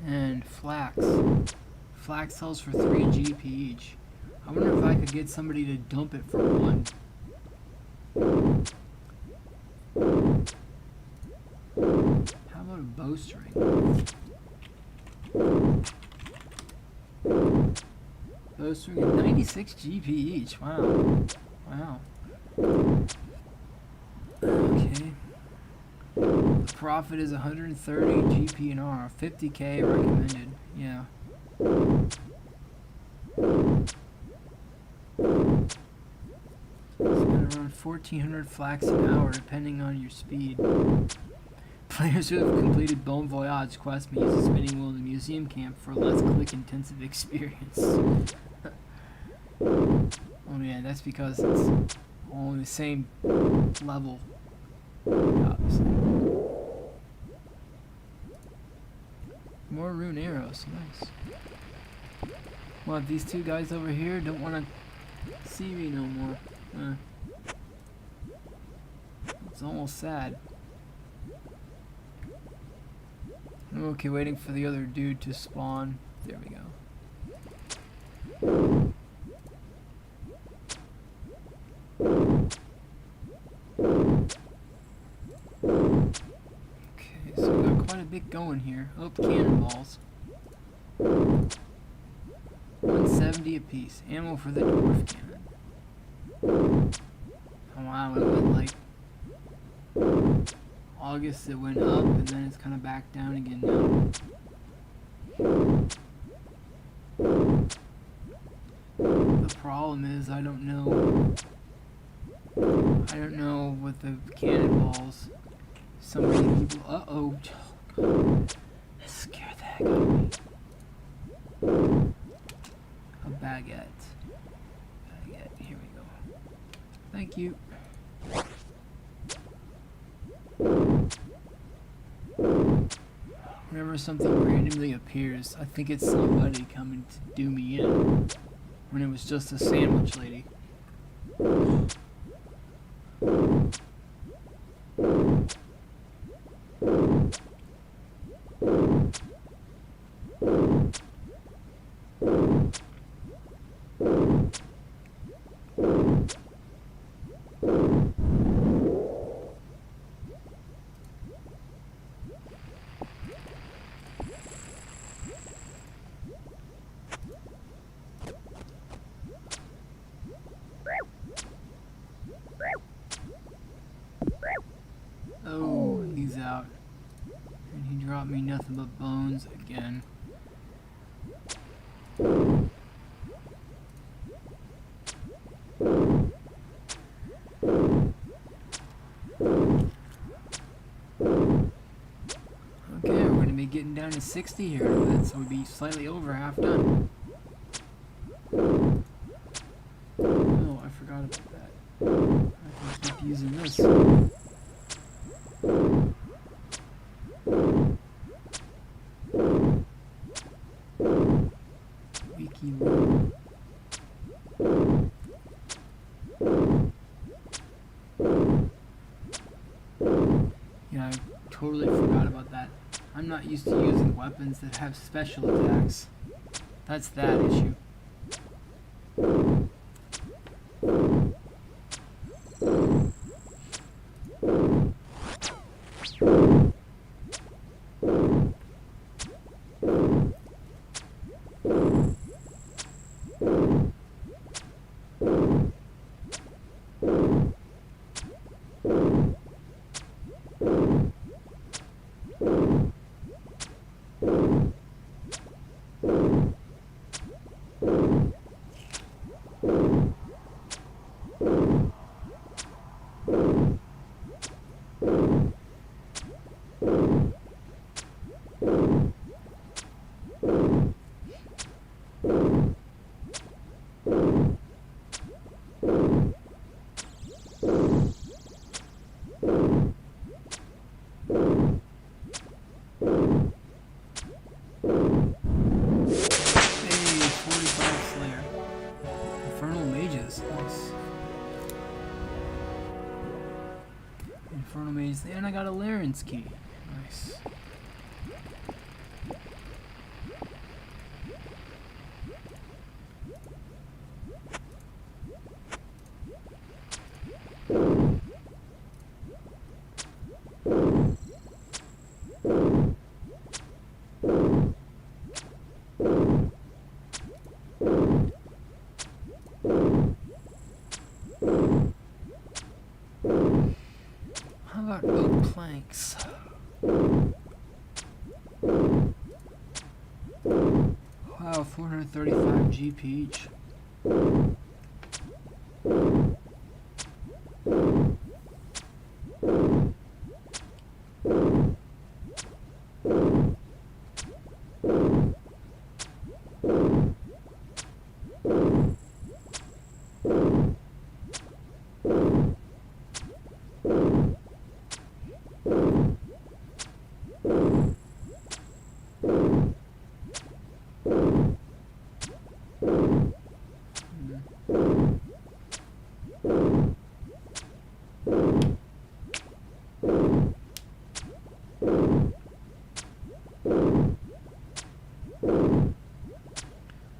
And flax. Flax sells for 3 GP each. I wonder if I could get somebody to dump it for 1. How about a bowstring? Bowstring at 96 GP each. Wow. Wow. Okay. The profit is 130 GP an hour. 50k recommended. Yeah. It's gonna run 1,400 flax an hour depending on your speed. Players who have completed Bon Voyage quest may use the spinning wheel in the museum camp for less click-intensive experience. Oh yeah, that's because it's all in the same level, obviously. More rune arrows, nice. Well, these two guys over here don't want to see me no more. It's almost sad. Okay, waiting for the other dude to spawn. There we go. Okay, so we got quite a bit going here. Oh, cannonballs. 170 apiece. Ammo for the dwarf cannon. Oh wow, it went like August, it went up and then it's kind of back down again now. The problem is I don't know with the cannonballs. So many people. Uh-oh. God. That scared the heck out of me. A baguette. Baguette. Here we go. Thank you. Whenever something randomly appears, I think it's somebody coming to do me in. When it was just a sandwich lady. Oh, he's out. And he dropped me nothing but bones again. getting down to 60 here in a bit, so we'd be slightly over half done. Oh, I forgot about that. I can keep using this. Wiki load. Yeah, I totally forgot about that. I'm not used to using weapons that have special attacks. That's that issue. Infernal Maze, and I got a Laren's key. Nice. How about oak planks? Wow, 435 GP each.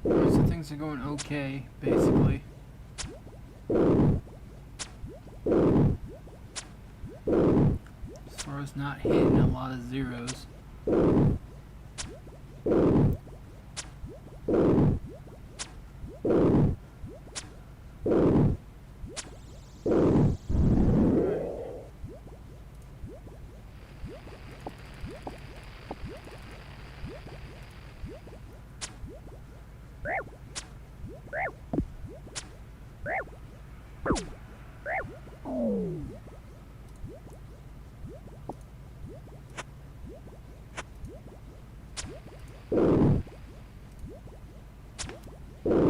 So things are going okay, basically. As far as not hitting a lot of zeros.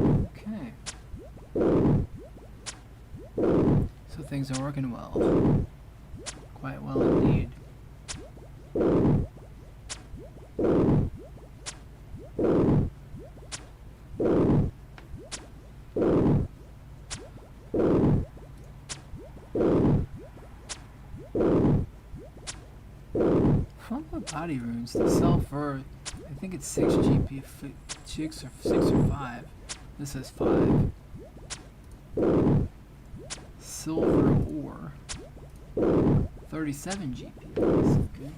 Okay. So things are working well. Quite well indeed. Body runes that sell for, I think it's 6 GP, 6 or 5. This says 5. Silver ore, 37 GP. That's okay.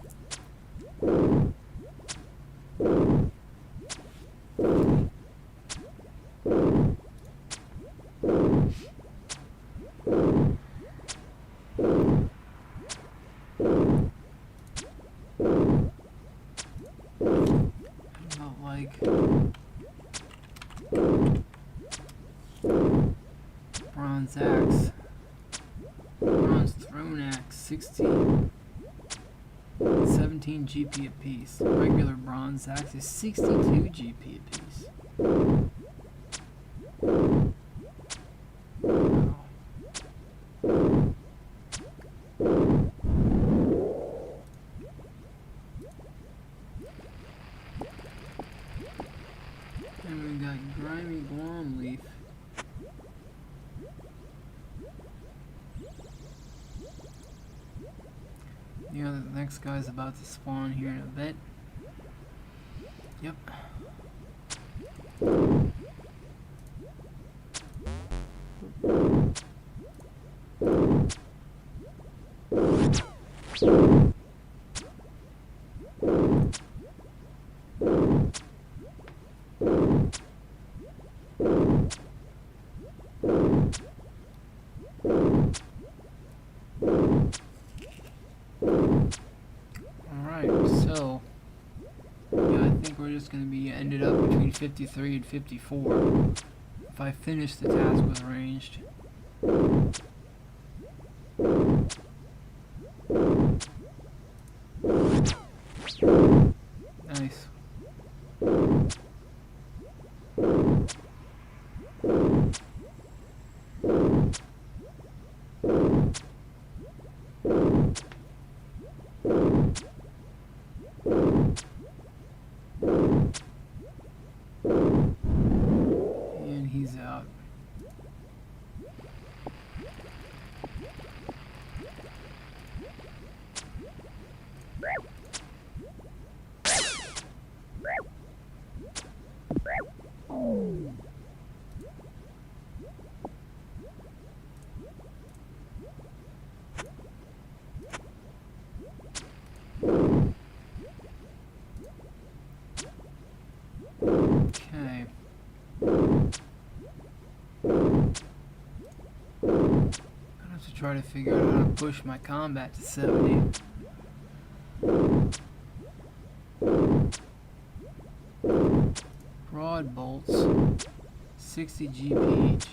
Bronze axe, bronze throne axe, 17 17 GP apiece. Regular bronze axe is 62 GP apiece. Wow. And we got grimy glom leaf. You know, the next guy's about to spawn here in a bit. Yep. So, yeah, I think we're just going to be ended up between 53 and 54 if I finish the task with ranged. Nice. And he's out. Okay. I have to try to figure out how to push my combat to 70. Broad bolts, 60 GP each.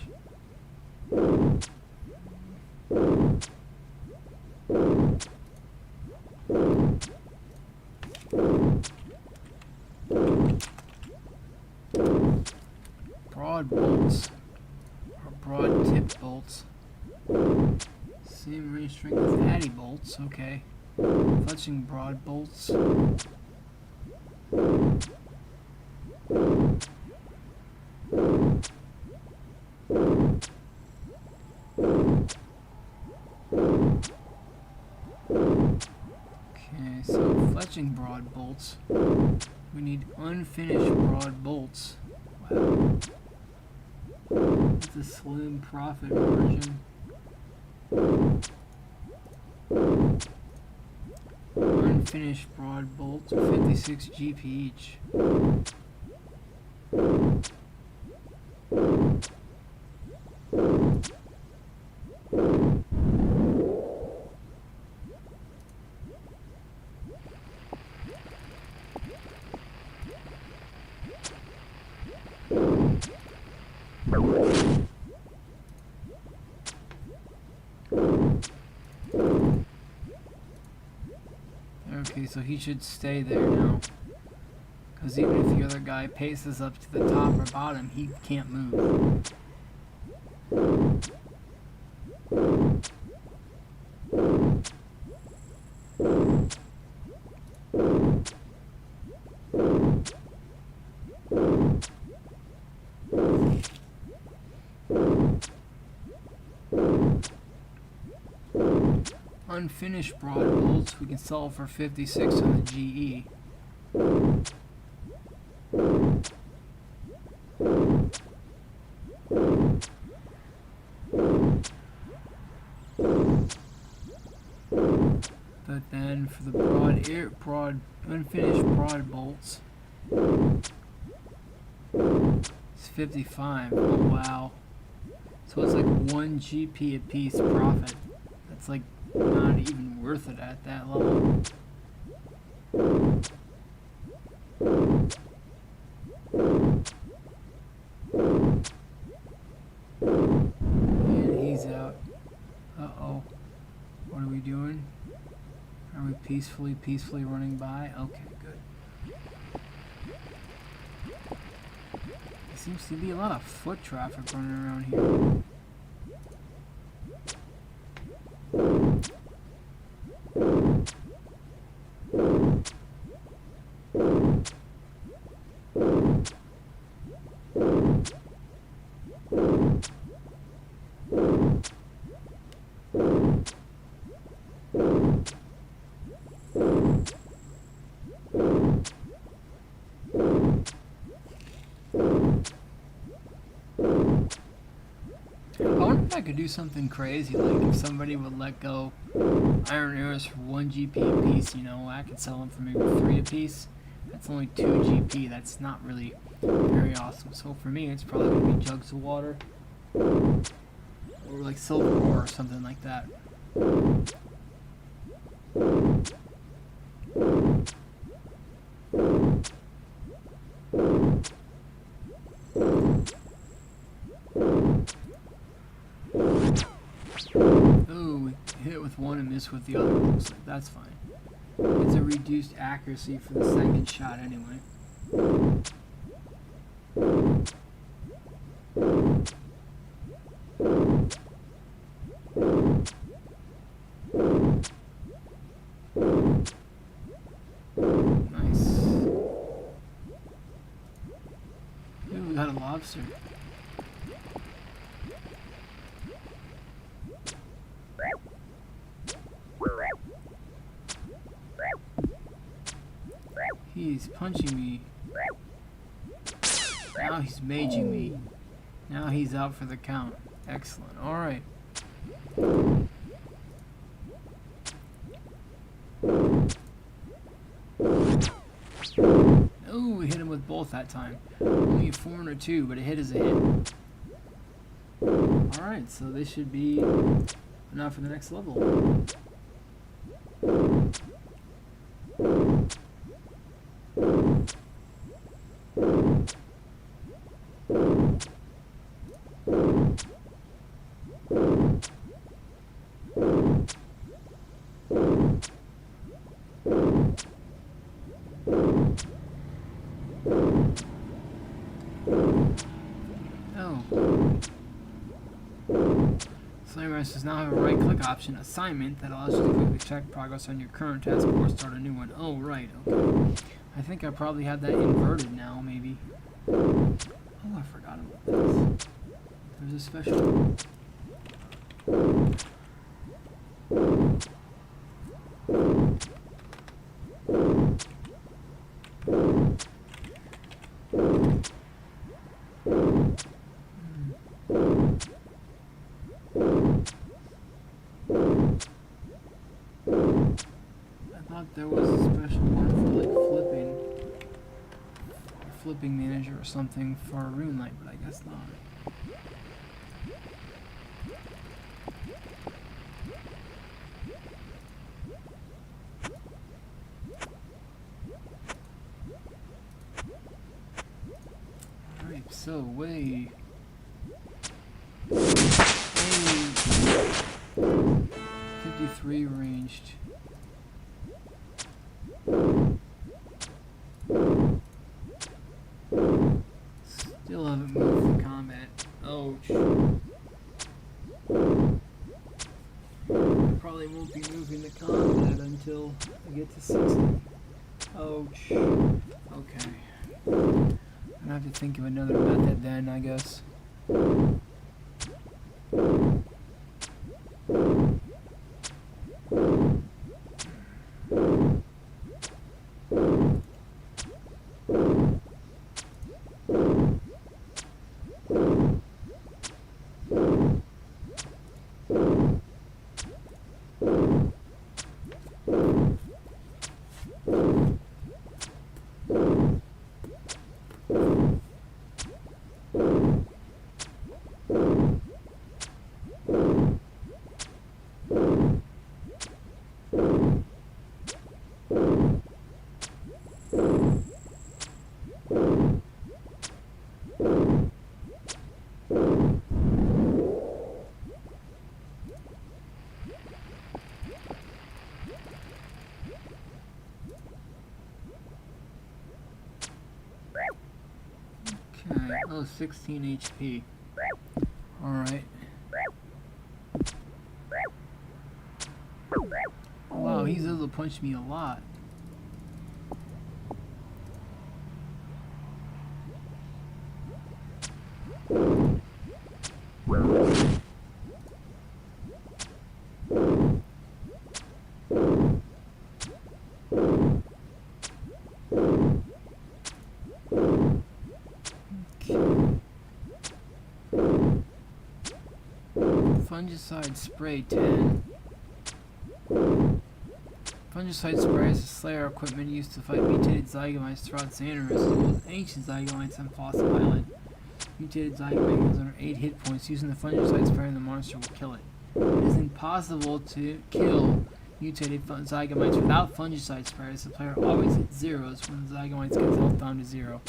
Broad bolts, or broad tip bolts. Same range strength as addy bolts, okay. Fletching broad bolts. Okay, so fletching broad bolts. We need unfinished broad bolts. Wow. That's a slim profit margin. Unfinished broad bolts are 56 GP each. Okay, so he should stay there now. Because even if the other guy paces up to the top or bottom, he can't move. Unfinished broad bolts we can sell for 56 on the GE. But then for the unfinished broad bolts, it's 55. Oh wow! So it's like 1 GP a piece profit. That's like not even worth it at that level. And he's out. Uh-oh. What are we doing? Are we peacefully running by? Okay, good. There seems to be a lot of foot traffic running around here. I wonder if I could do something crazy, like if somebody would let go iron arrows for 1 GP a piece, you know, I could sell them for maybe 3 a piece. That's only 2 GP, that's not really very awesome. So for me, it's probably going to be jugs of water, or like silver ore or something like that. Oh, hit it with one and miss with the other. Looks like that's fine. It's a reduced accuracy for the second shot anyway. Nice. Ooh, we got a lobster. He's punching me. Now he's maging me. Now he's out for the count. Excellent. Alright. Oh, we hit him with both that time. Only a 4 and a 2, but a hit is a hit. Alright, so this should be enough for the next level. Does now have a right-click option assignment that allows you to quickly check progress on your current task or start a new one. Oh, right, okay. I think I probably have that inverted now, maybe. Oh, I forgot about this. There's a special... There was a special one for like flipping manager or something for a rune light, but I guess not. Alright, so way 53 ranged. Still haven't moved for combat. Ouch. Probably won't be moving to combat until I get to 60. Ouch. Okay. I'm gonna have to think of another method then, I guess. at? Oh, 16 HP. Alright. Wow, he's able to punch me a lot. Fungicide spray 10. Fungicide spray is a slayer equipment used to fight mutated zygomites throughout Xanarus, as well as ancient zygomites on Fossil Island. Mutated zygomite has under 8 hit points. Using the fungicide spray on the monster will kill it. It is impossible to kill mutated zygomites without fungicide spray, as the player always hits zeros when the zygomites get health down to 0.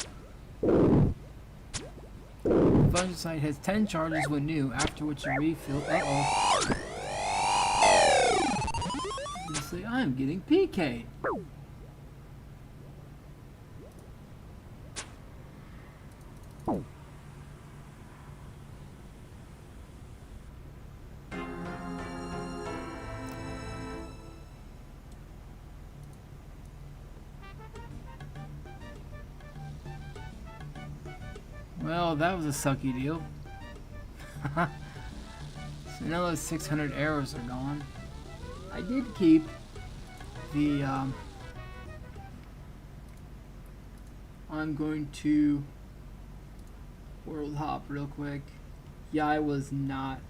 The fungicide has 10 charges when new, after which you refill. Obviously, I'm getting PK'd. Well, that was a sucky deal. So now those 600 arrows are gone. I did keep the, I'm going to world hop real quick. Yeah, I was not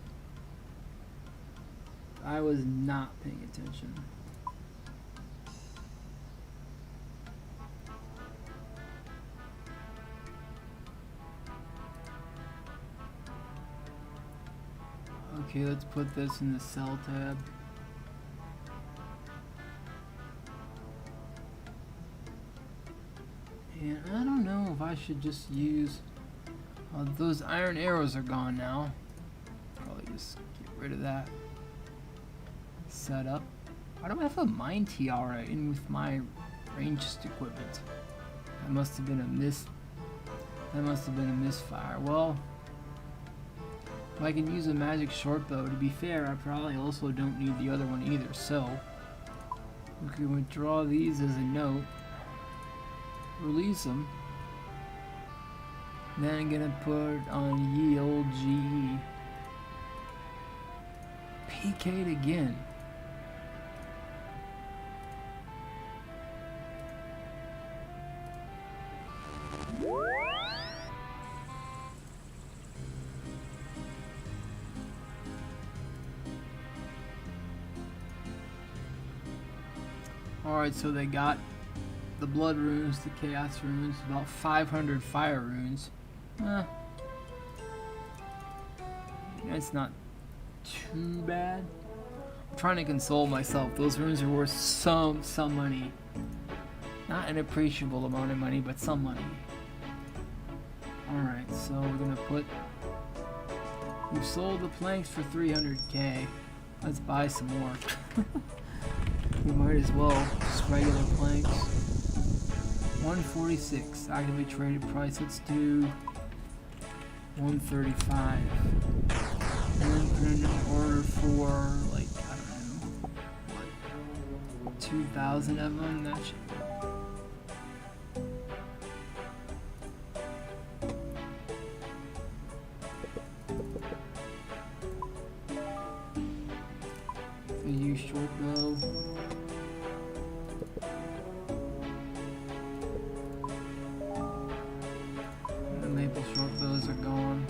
paying attention. Okay, let's put this in the cell tab. And I don't know if I should just use... those iron arrows are gone now. Probably just get rid of that setup. Why do I have a mine tiara in with my ranged equipment? That must have been a misfire. Well, if I can use a magic short bow, to be fair, I probably also don't need the other one either, so we can withdraw these as a note, release them, then I'm gonna put on ye old GE. PK'd again. Alright, so they got the blood runes, the chaos runes, about 500 fire runes. That's not too bad. I'm trying to console myself. Those runes are worth some money. Not an appreciable amount of money, but some money. Alright, so we're gonna put... We've sold the planks for 300k. Let's buy some more. We might as well, just regular planks. 146, actively traded price, let's do 135. And then put in an order for, like, I don't know, what, 2,000 of them, that should... Use short bow. The maple short bows are gone.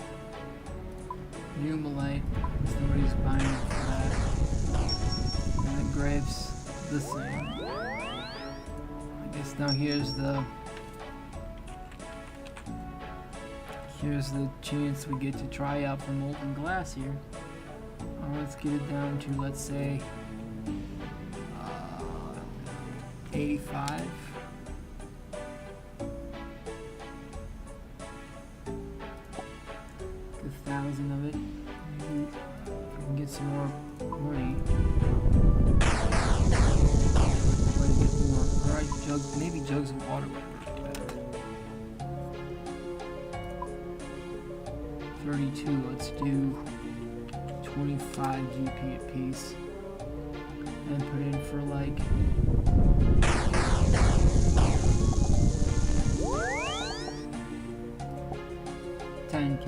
Numalite, somebody's buying it for that. And the grapes, the same. I guess now here's the chance we get to try out for molten glass here. Let's get it down to, let's say, 85. A 1,000 of it. Maybe if we can get some more money. Way to get more. Alright, maybe jugs of water would work better. 32. Let's do 25 GP apiece. And put in for like 10K.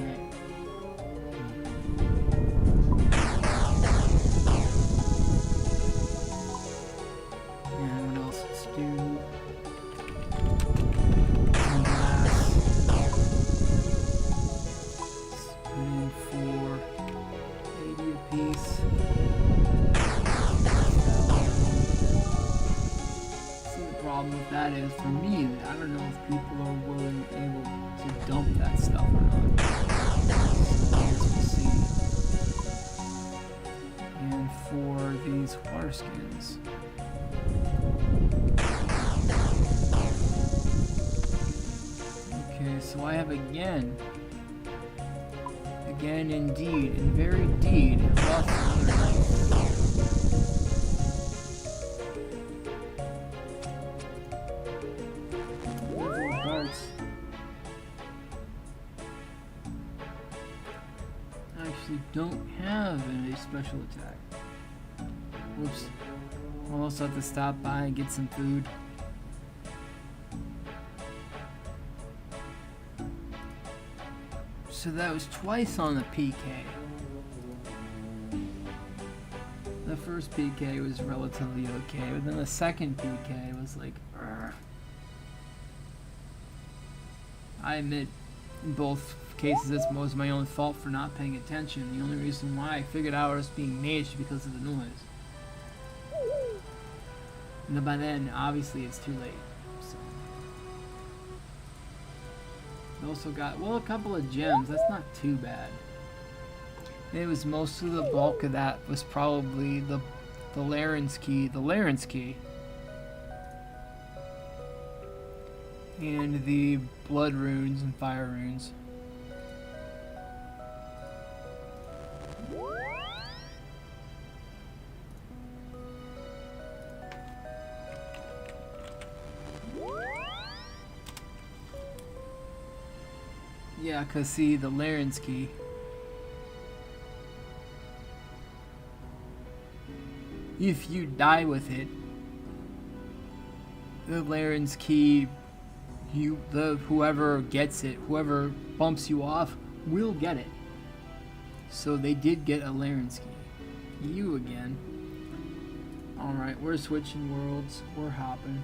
And what else? Let's do some glass. Let's put in for 80 apiece. Problem with that is, for me, I don't know if people are able to dump that stuff or not. So we'll see. And for these water skins, okay, so I have again indeed, and very deed, lost another knife. Don't have a special attack. Whoops. I'll also have to stop by and get some food. So that was twice on the PK. The first PK was relatively okay, but then the second PK was like, Urgh. I admit, in both cases, it's most my own fault for not paying attention. The only reason why I figured out I was being made is because of the noise. And by then, obviously, it's too late. So. I also got, well, a couple of gems. That's not too bad. And it was most of the bulk of that was probably the Laren's key. The Laren's key. And the blood runes and fire runes. Yeah, cause see, the Laren's key. If you die with it, the Laren's key, whoever gets it, whoever bumps you off, will get it. So they did get a Laren's key. You again. Alright, we're switching worlds. We're hopping.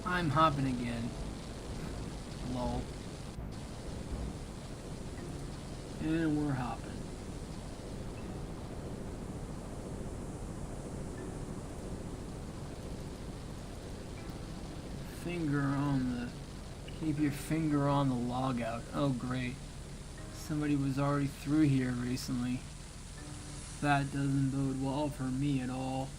I'm hopping again. Lol. And we're hopping. Finger on the... Keep your finger on the logout. Oh great. Somebody was already through here recently. That doesn't bode well for me at all.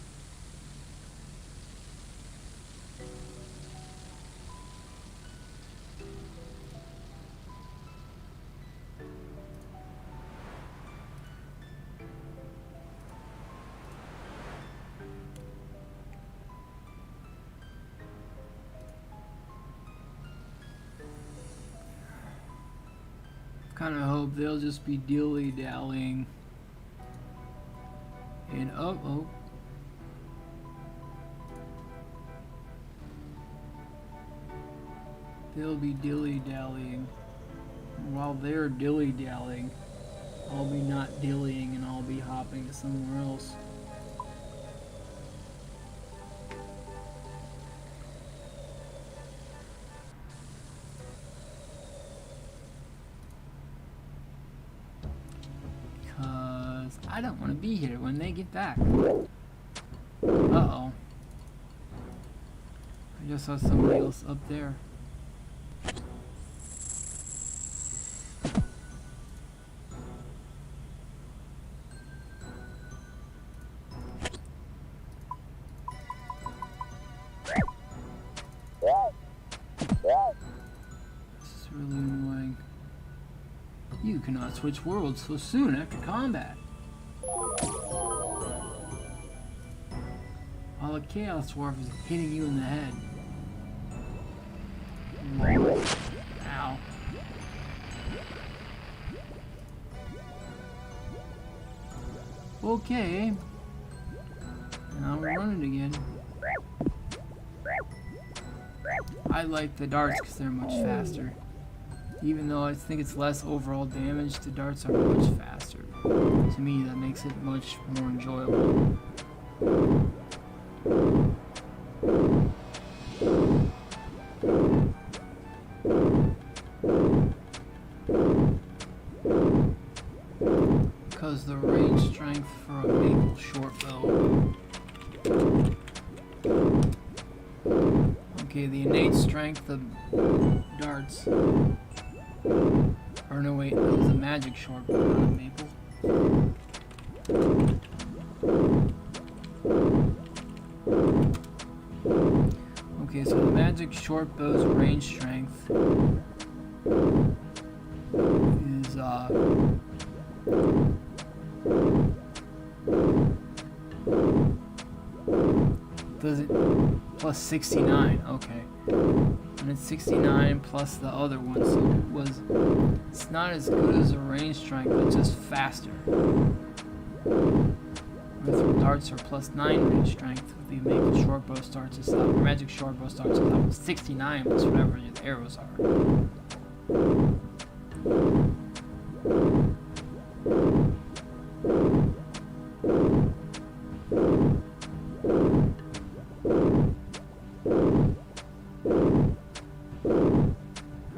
Kind of hope they'll just be dilly-dallying. And oh. They'll be dilly-dallying. While they're dilly-dallying, I'll be not dillying and I'll be hopping to somewhere else. I don't want to be here when they get back. Uh-oh. I just saw somebody else up there. You cannot switch worlds so soon after combat. While a Chaos Dwarf is hitting you in the head. Lord. Ow. Okay. Now we're running again. I like the darts because they're much faster. Even though I think it's less overall damage, the darts are much faster. To me, that makes it much more enjoyable. Because the range strength for a maple short bow. Okay, the innate strength of darts. Or no, wait, that was a magic short bow, not a maple. Okay, so the magic short bow's range strength is does it plus 69? Okay, and it's 69 plus the other one, so it's not as good as a range strength, but just faster. With darts are plus 9 range strength. The maple short bow starts us out. Magic short bow starts us out with 69 plus whatever the arrows are.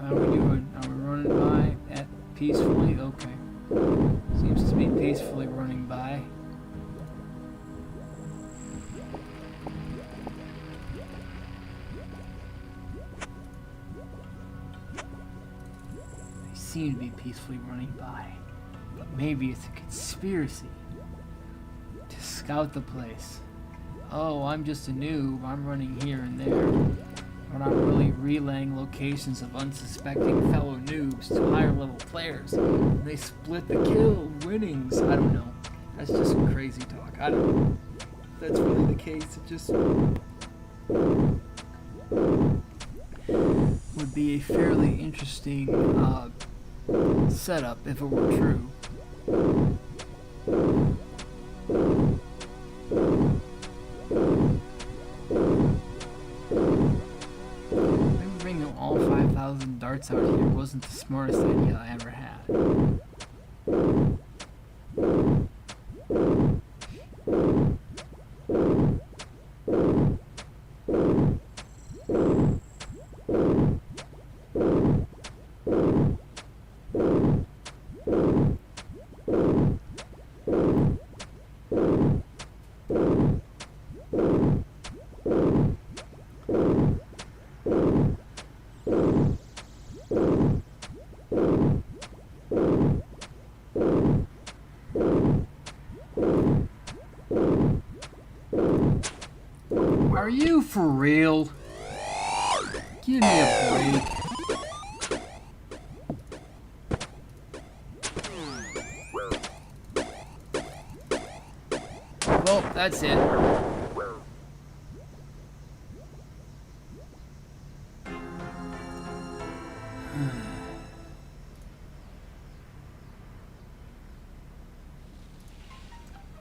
How are we doing? Are we running by at peacefully? Okay. Seems to be peacefully running by. Seem to be peacefully running by, but maybe it's a conspiracy to scout the place. Oh, I'm just a noob, I'm running here and there, but I'm really relaying locations of unsuspecting fellow noobs to higher level players, and they split the kill winnings. I don't know, that's just some crazy talk. I don't know if that's really the case. It just would be a fairly interesting setup if it were true. Maybe bringing all 5,000 darts out here wasn't the smartest idea I ever had. Are you for real? Give me a break. Well, that's it.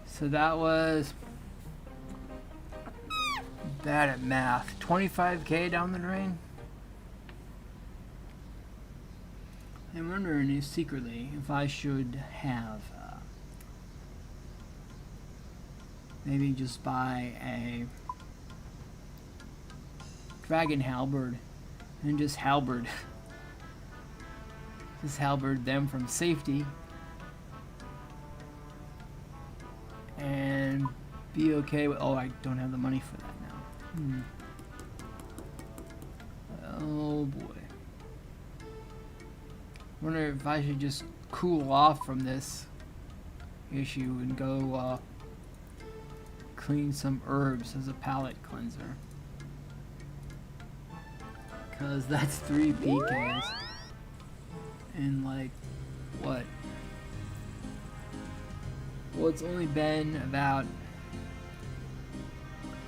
So that was bad at math. 25k down the drain? I'm wondering secretly if I should have maybe just buy a dragon halberd and just halberd them from safety and be okay with. Oh, I don't have the money for that now. Oh boy. Wonder if I should just cool off from this issue and go clean some herbs as a palate cleanser. Cause that's 3 PKs in like what? Well, it's only been about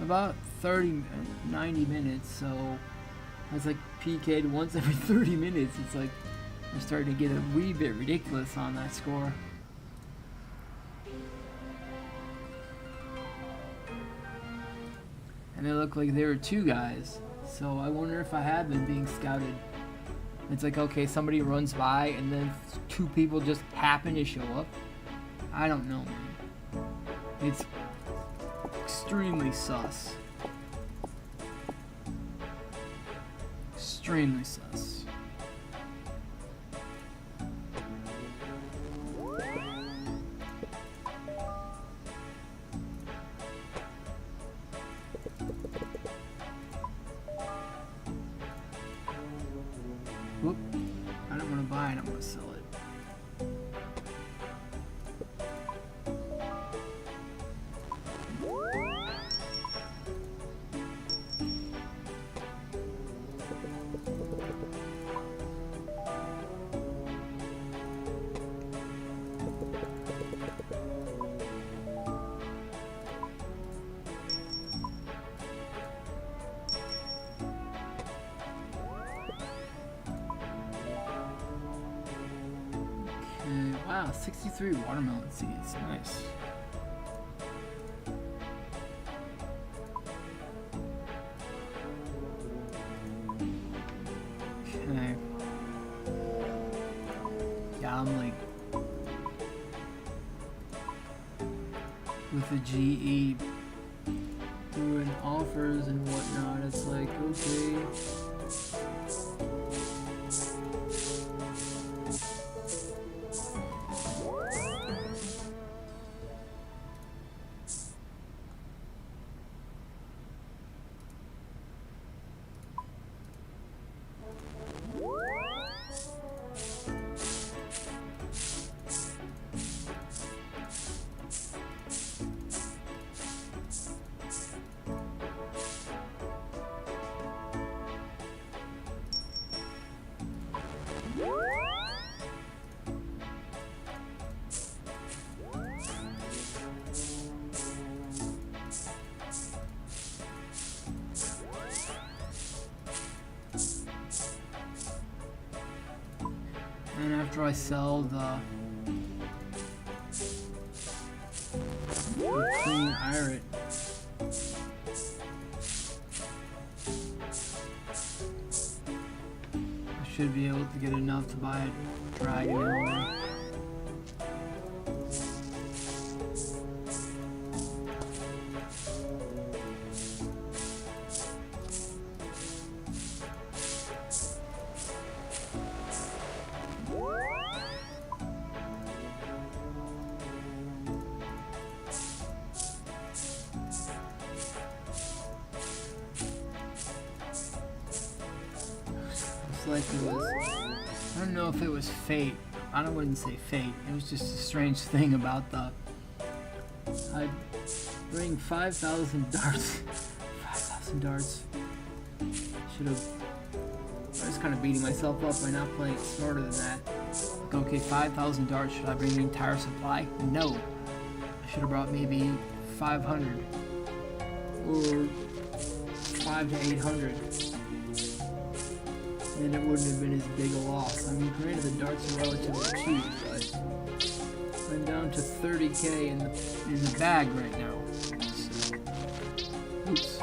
90 minutes, so it's like PK'd once every 30 minutes. It's like we're starting to get a wee bit ridiculous on that score. And it looked like there were 2 guys, so I wonder if I have been being scouted. It's like, okay, somebody runs by and then 2 people just happen to show up. I don't know, man. It's extremely sus. Extremely sus. Whoop. I don't want to buy it, I'm going to sell it. Wow, 63 watermelon seeds. Nice. Okay. Yeah, I'm like with the GE doing offers and whatnot. It's like, okay. And after I sell the clean irit, I should be able to get enough to buy a dragon elder. Like it was, I don't know if it was fate. I wouldn't say fate. It was just a strange thing about I bring 5,000 darts. 5,000 darts. Should have. I was kind of beating myself up by not playing smarter than that. Like, okay, 5,000 darts. Should I bring the entire supply? No. I should have brought maybe 500 or 5 to 800. And it wouldn't have been as big a loss. I mean, granted, the darts are relatively cheap, but I'm down to 30k in the bag right now. So, oops.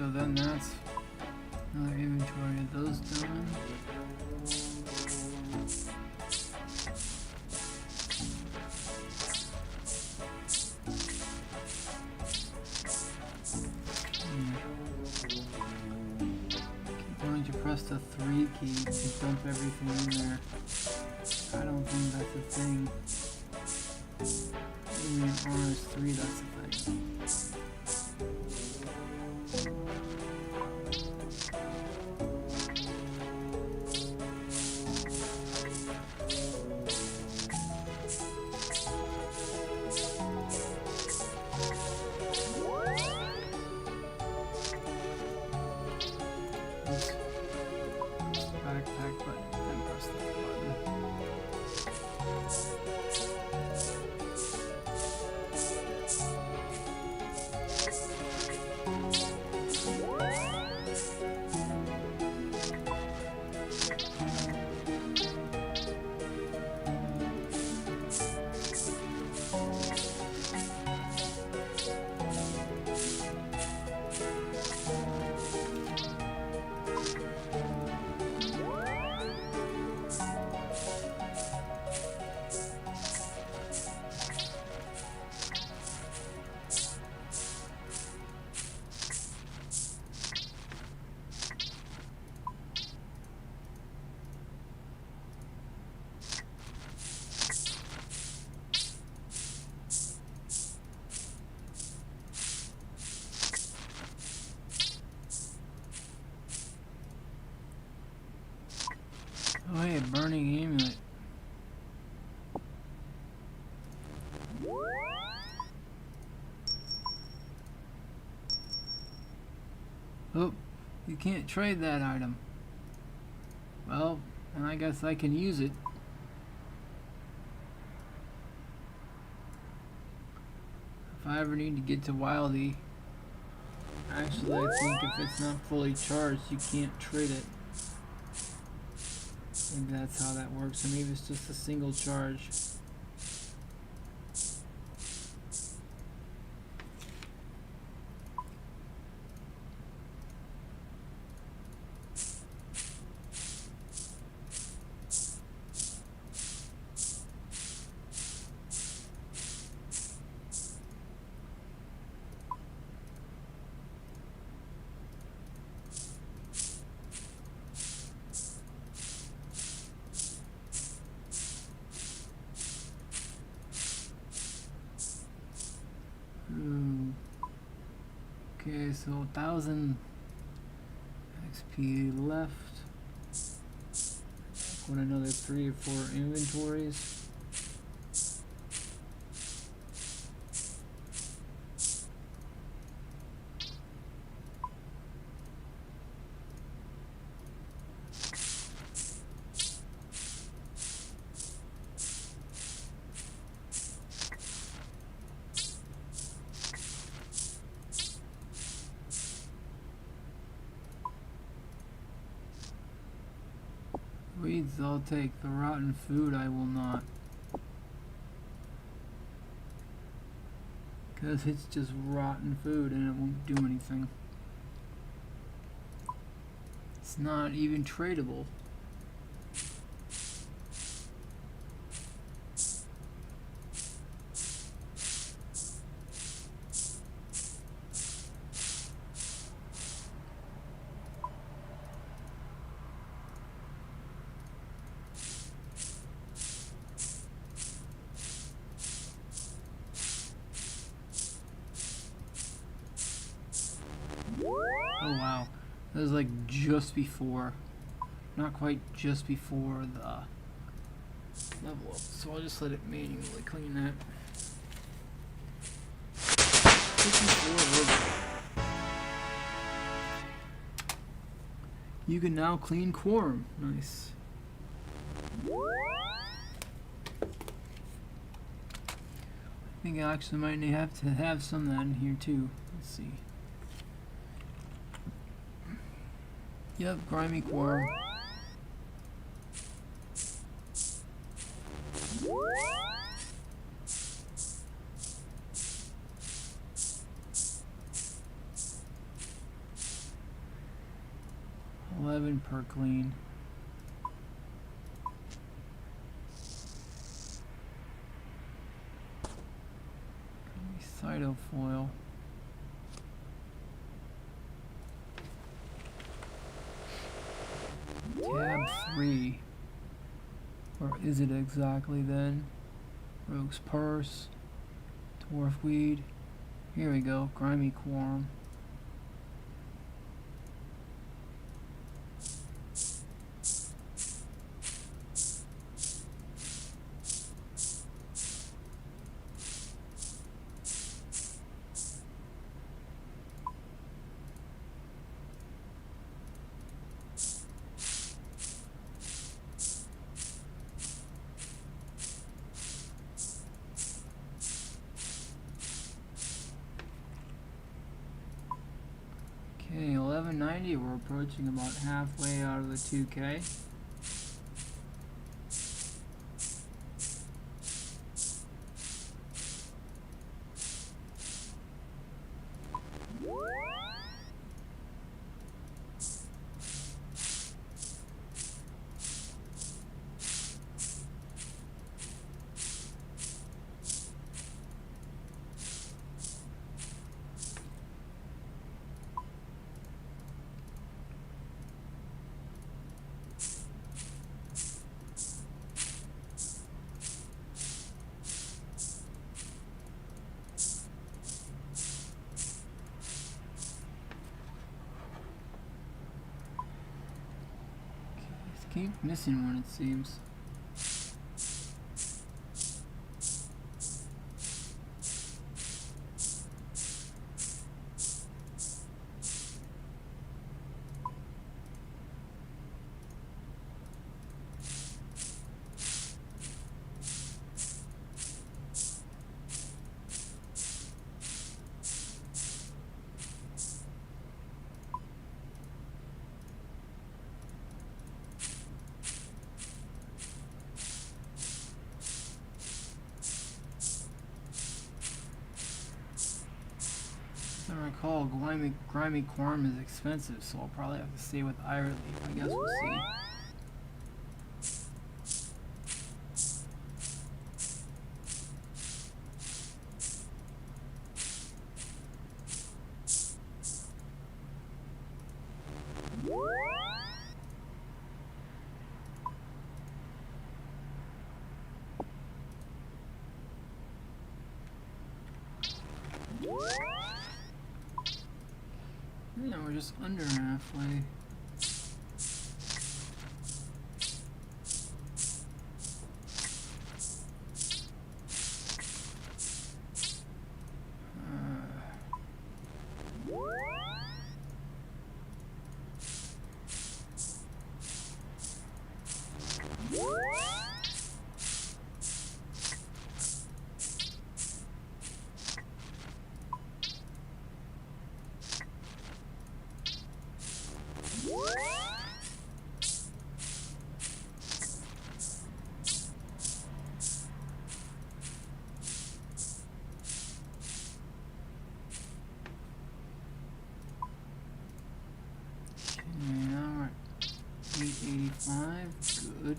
so then that's another inventory of those done. Keep wanting to press the 3 key to dump everything in there. I don't think that's a thing. Maybe in RS3 that's a thing. Backpack button, then press that button. Oh hey, burning amulet. Oh, you can't trade that item. Well, and I guess I can use it. If I ever need to get to Wildy. Actually, I think if it's not fully charged, you can't trade it. Maybe that's how that works, or maybe it's just a single charge. Okay, so 1000 XP left. Got another 3 or 4 inventories. Weeds I'll take, the rotten food I will not. Because it's just rotten food and it won't do anything. It's not even tradable. Oh wow, that was like just before, not quite just before the level up, so I'll just let it manually clean that. 54. You can now clean quorum. Nice. I think I actually might have to have some of that in here too. Let's see. Yep, grimy quorum. 7 per clean. Cytofoil. Tab 3. Or is it exactly then? Rogue's Purse. Dwarf Weed. Here we go. Grimy Quorum. Okay, 1190, we're approaching about halfway out of the 2K. Keep missing one, it seems. As I recall, grimy quorum is expensive, so I'll probably have to stay with Iron Leaf. I guess we'll see. No, we're just under halfway. Now we're at 885, good.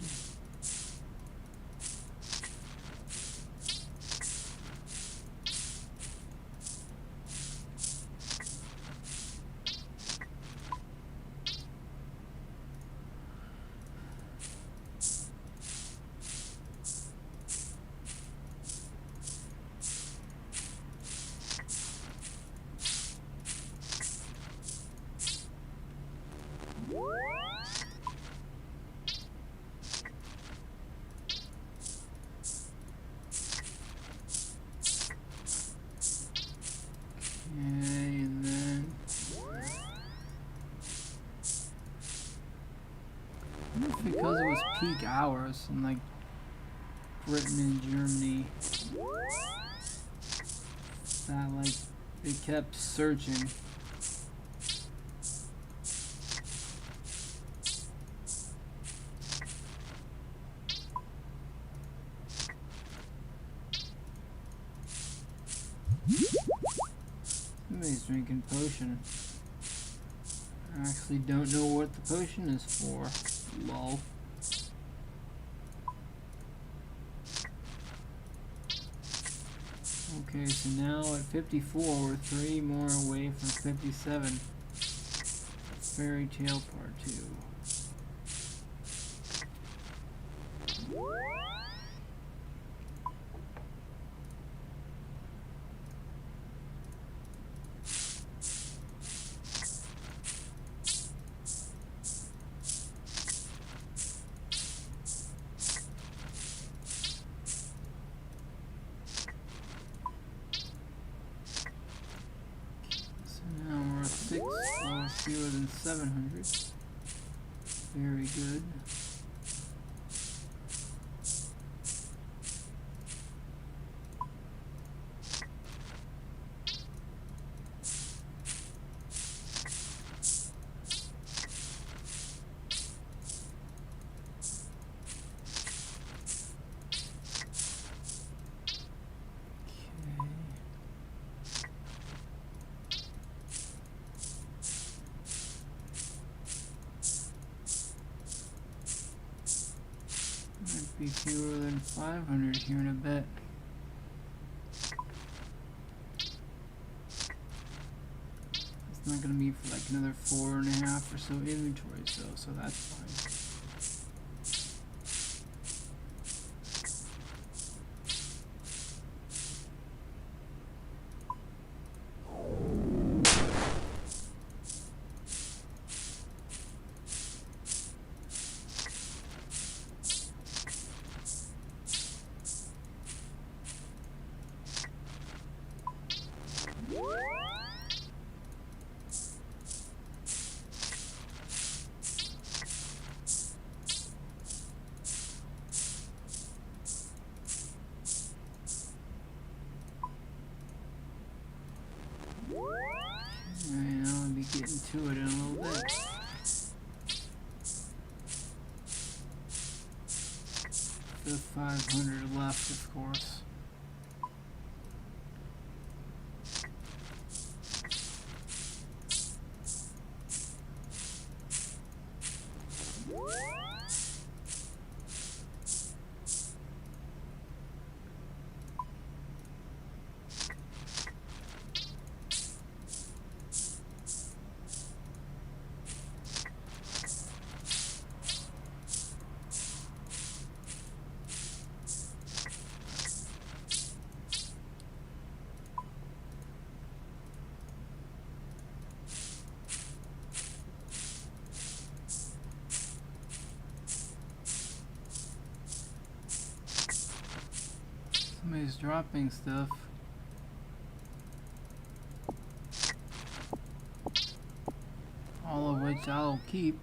And then I wonder if because it was peak hours in like Britain and Germany that like they kept searching. Somebody's drinking potion. I actually don't know what the potion is for. Lol. Okay, so now at 54, we're 3 more away from 57. Fairy Tale Part 2. Fewer than 700. Very good. Be fewer than 500 here in a bit. It's not going to be for like another 4.5 or so inventories though, so that's fine. Alright, I'll be getting to it in a little bit. The 500 left, of course. Somebody's dropping stuff. All of which I'll keep.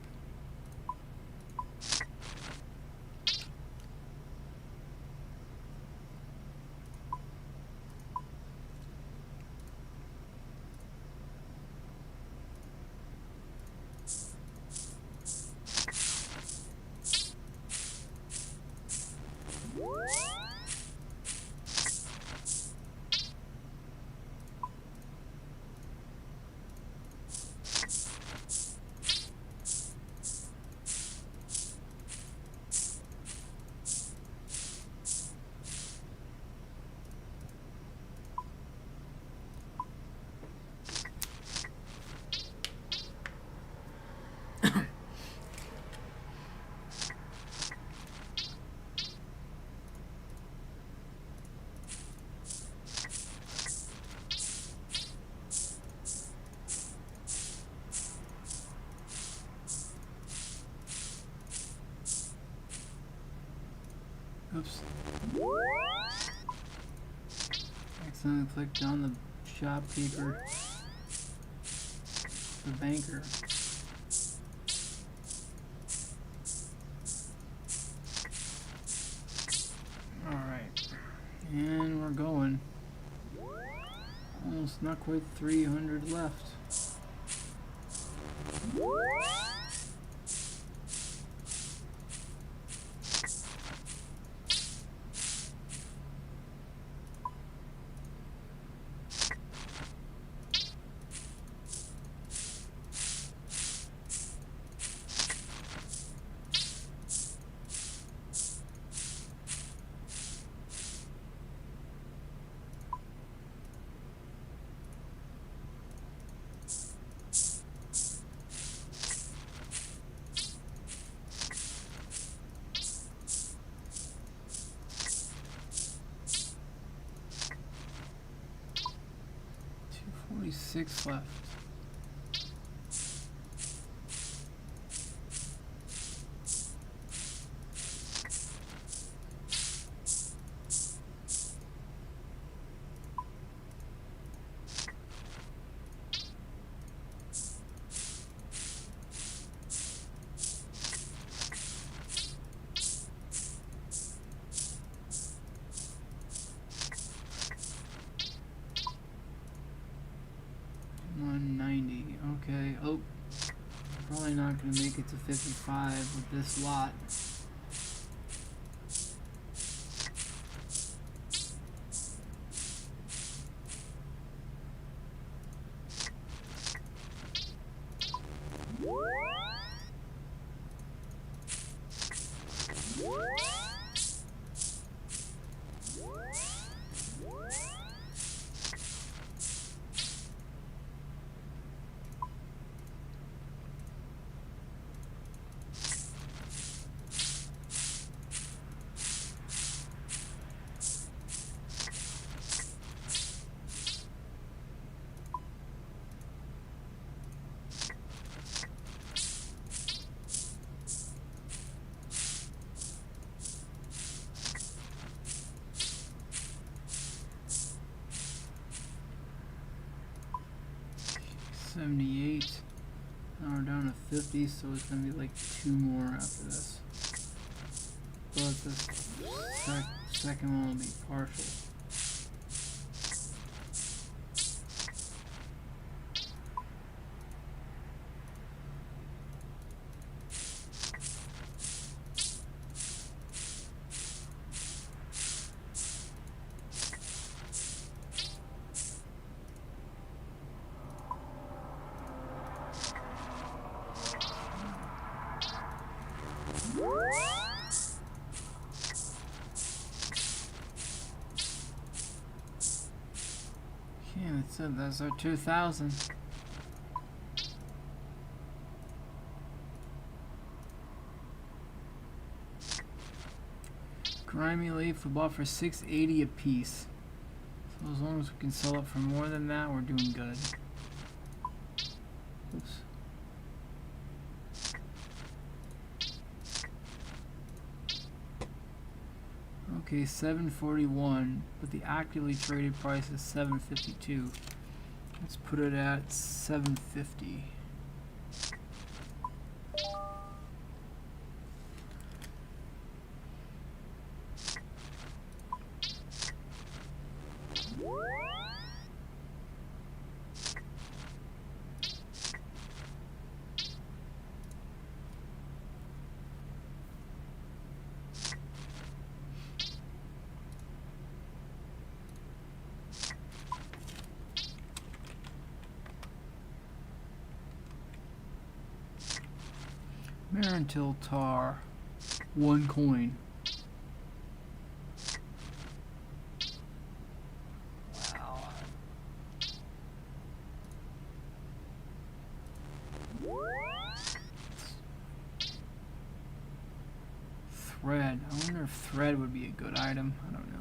Oops. Accidentally clicked on the shopkeeper. The banker. Alright. And we're going. Almost not quite 300 left. 6 left. Okay, oh, probably not going to make it to 55 with this lot. $78. Now we're down to 50, so it's gonna be like 2 more after this. But the second one will be partial. Yeah, that's it. That's our 2,000. Grimy leaf we bought for $6.80 a piece. So as long as we can sell it for more than that, we're doing good. Oops. Okay, $7.41, but the actively traded price is $7.52. Let's put it at $7.50. Marantil tar, 1 coin. Wow. Thread. I wonder if thread would be a good item. I don't know.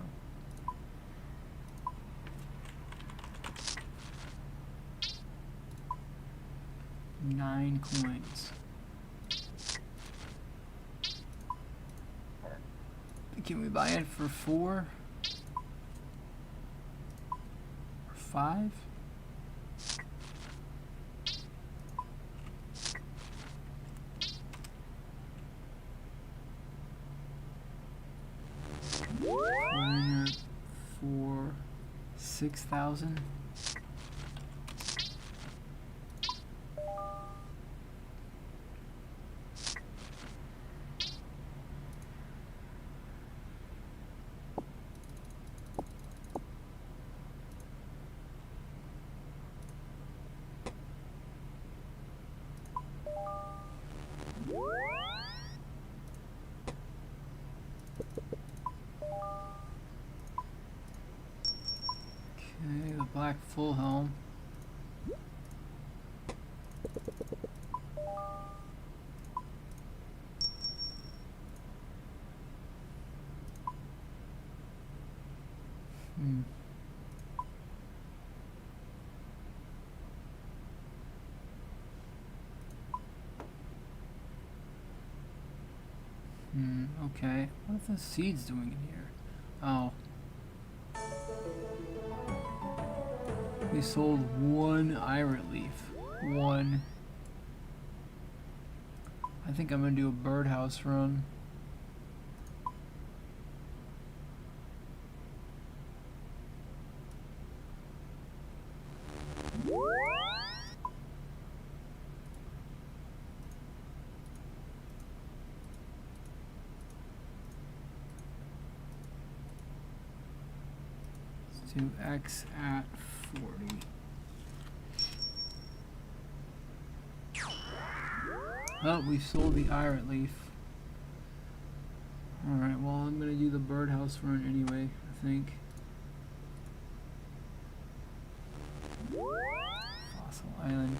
Nine coins. Can we buy it for 4? Or 5? For 6,000. Okay, the black full helm. Okay. What are the seeds doing in here? Oh. We sold one irit leaf. One. I think I'm gonna do a birdhouse run. Let's do X at 40. Oh, we sold the irit leaf. Alright, well, I'm gonna do the birdhouse run anyway, I think. Fossil Island.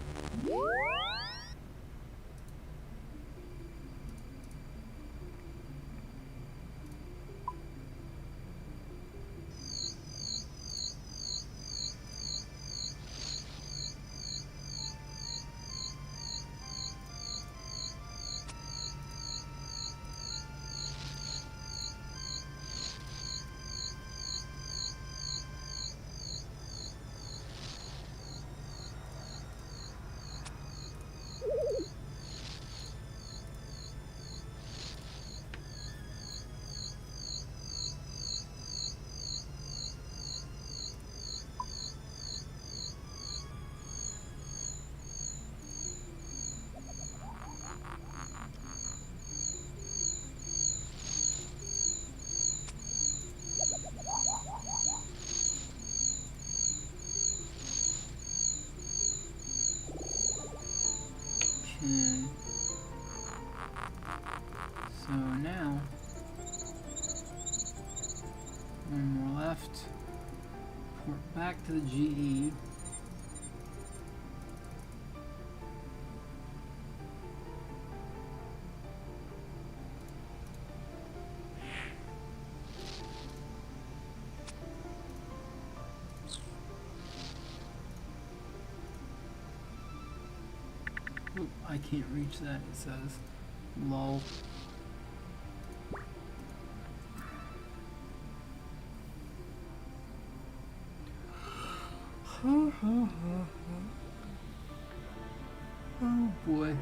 Okay. So now, one more left. Port back to the GE. Oop, I can't reach that, it says. Lol. Oh boy.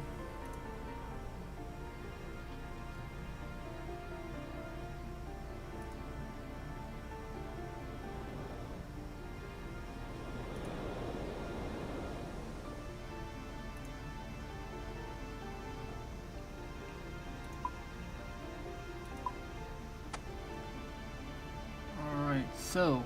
Alright, so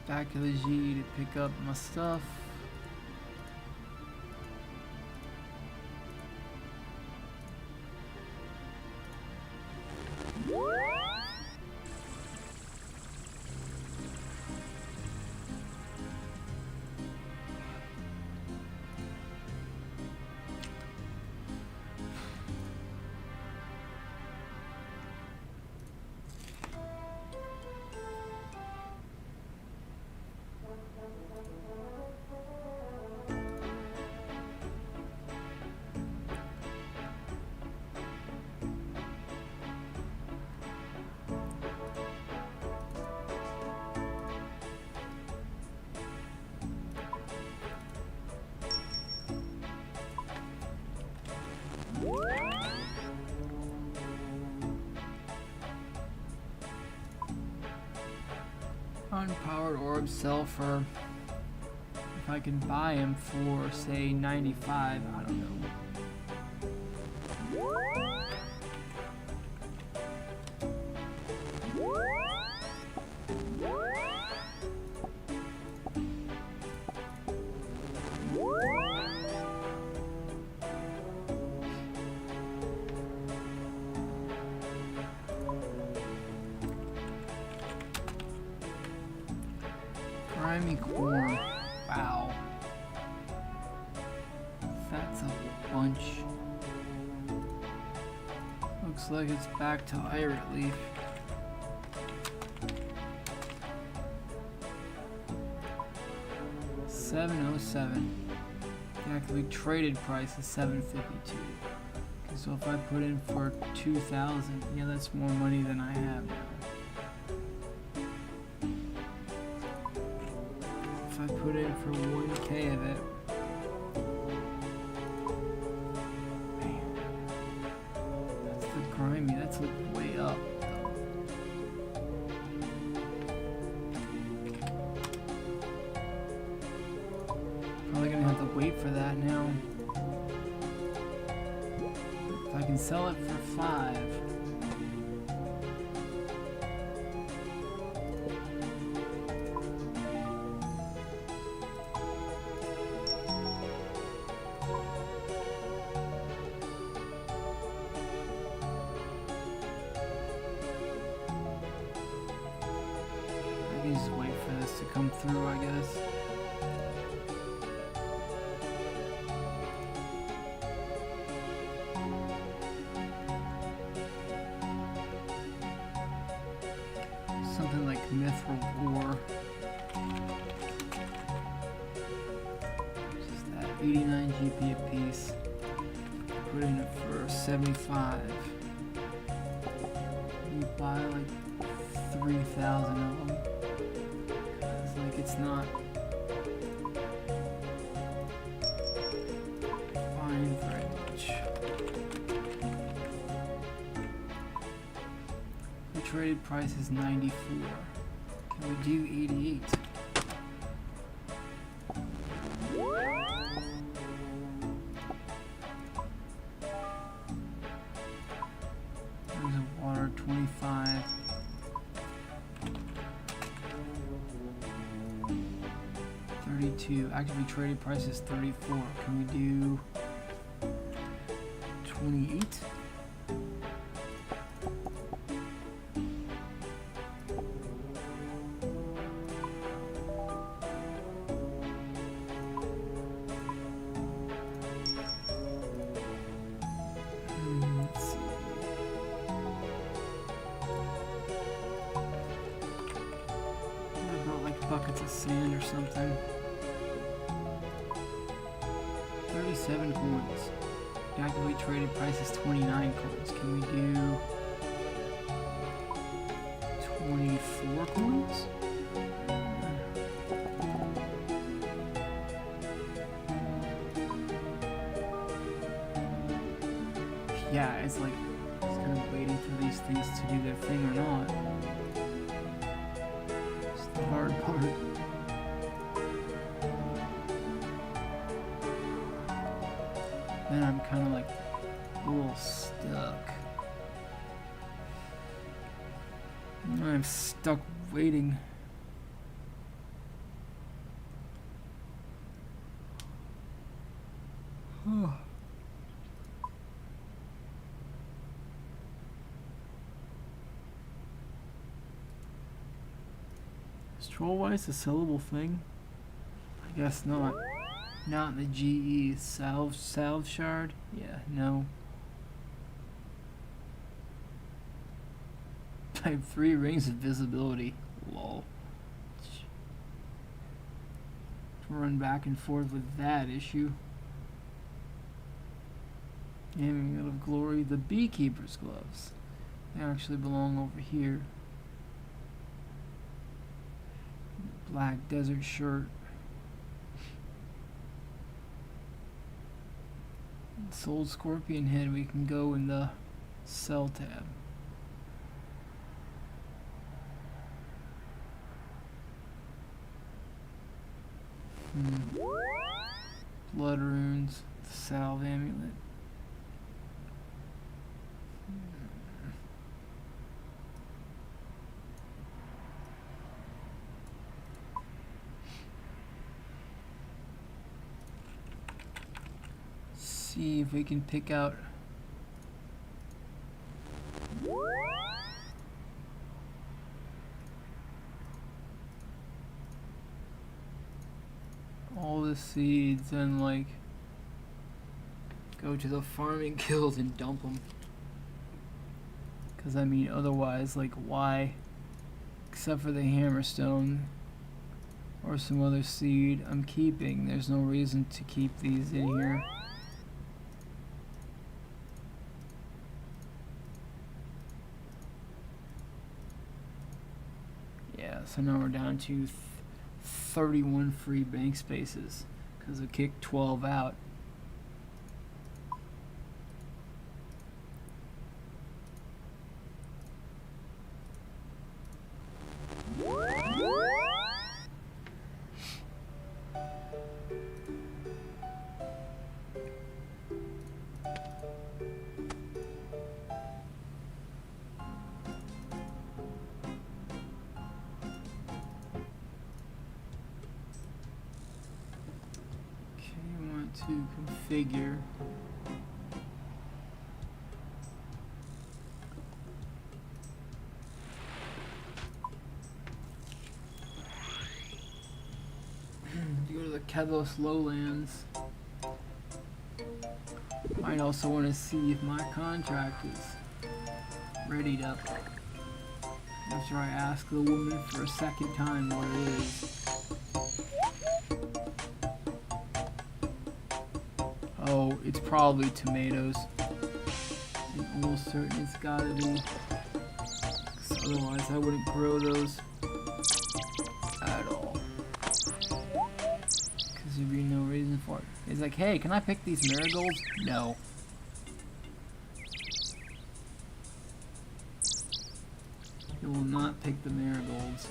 back to the G to pick up my stuff. Unpowered orbs sell for, if I can buy them for say 95, I don't know. Grimy corn. Wow. That's a bunch. Looks like it's back to irit leaf. 707. The actively traded price is 752. Okay, so if I put in for 2,000, yeah, that's more money than I have now. If I put in for 1K of it, man, that's the grimy. That's like way up. Probably gonna have to wait for that now. If I can sell it for 5. I can just wait for this to come through, I guess. Something like mithril ore. Just that 89 GP a piece. Put in it for 75. You buy like 3,000 of them. Cause like it's not buying very much. The traded price is 94. Can we do 88? There's a water 25. 32. Actively traded price is 34. Can we do 28? Let's see. What about like buckets of sand or something? 37 coins. The actively traded price is 29 coins. Can we do 24 coins? Yeah, it's like just kind of waiting for these things to do their thing or not. It's the hard part. Then I'm kind of like a little stuck. I'm stuck waiting. Is Trollwise a sellable thing? I guess not. Not in the GE. Salve shard? Yeah, no. I have 3 rings of visibility. Lol. Run back and forth with that issue. Amulet of Glory. The Beekeeper's gloves. They actually belong over here. Black desert shirt. Sold Scorpion head. We can go in the sell tab. Blood runes. Salve amulet. See if we can pick out all the seeds and like go to the farming guild and dump them. Because I mean, otherwise, like, why? Except for the hammerstone, or some other seed I'm keeping. There's no reason to keep these in here. Yeah, so now we're down to 31 free bank spaces because I kicked 12 out. To configure to go to the Kevos lowlands. Might also want to see if my contract is readied up after I ask the woman for a second time what it is. Oh, it's probably tomatoes. I'm almost certain it's gotta be. 'Cause otherwise I wouldn't grow those at all. Because there'd be no reason for it. It's like, hey, can I pick these marigolds? No. You will not pick the marigolds.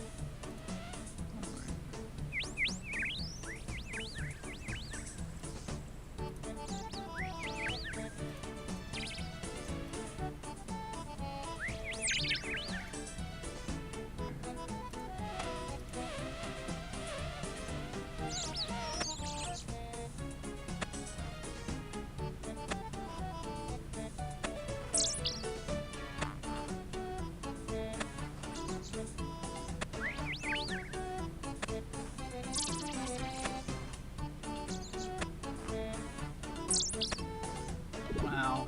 Wow.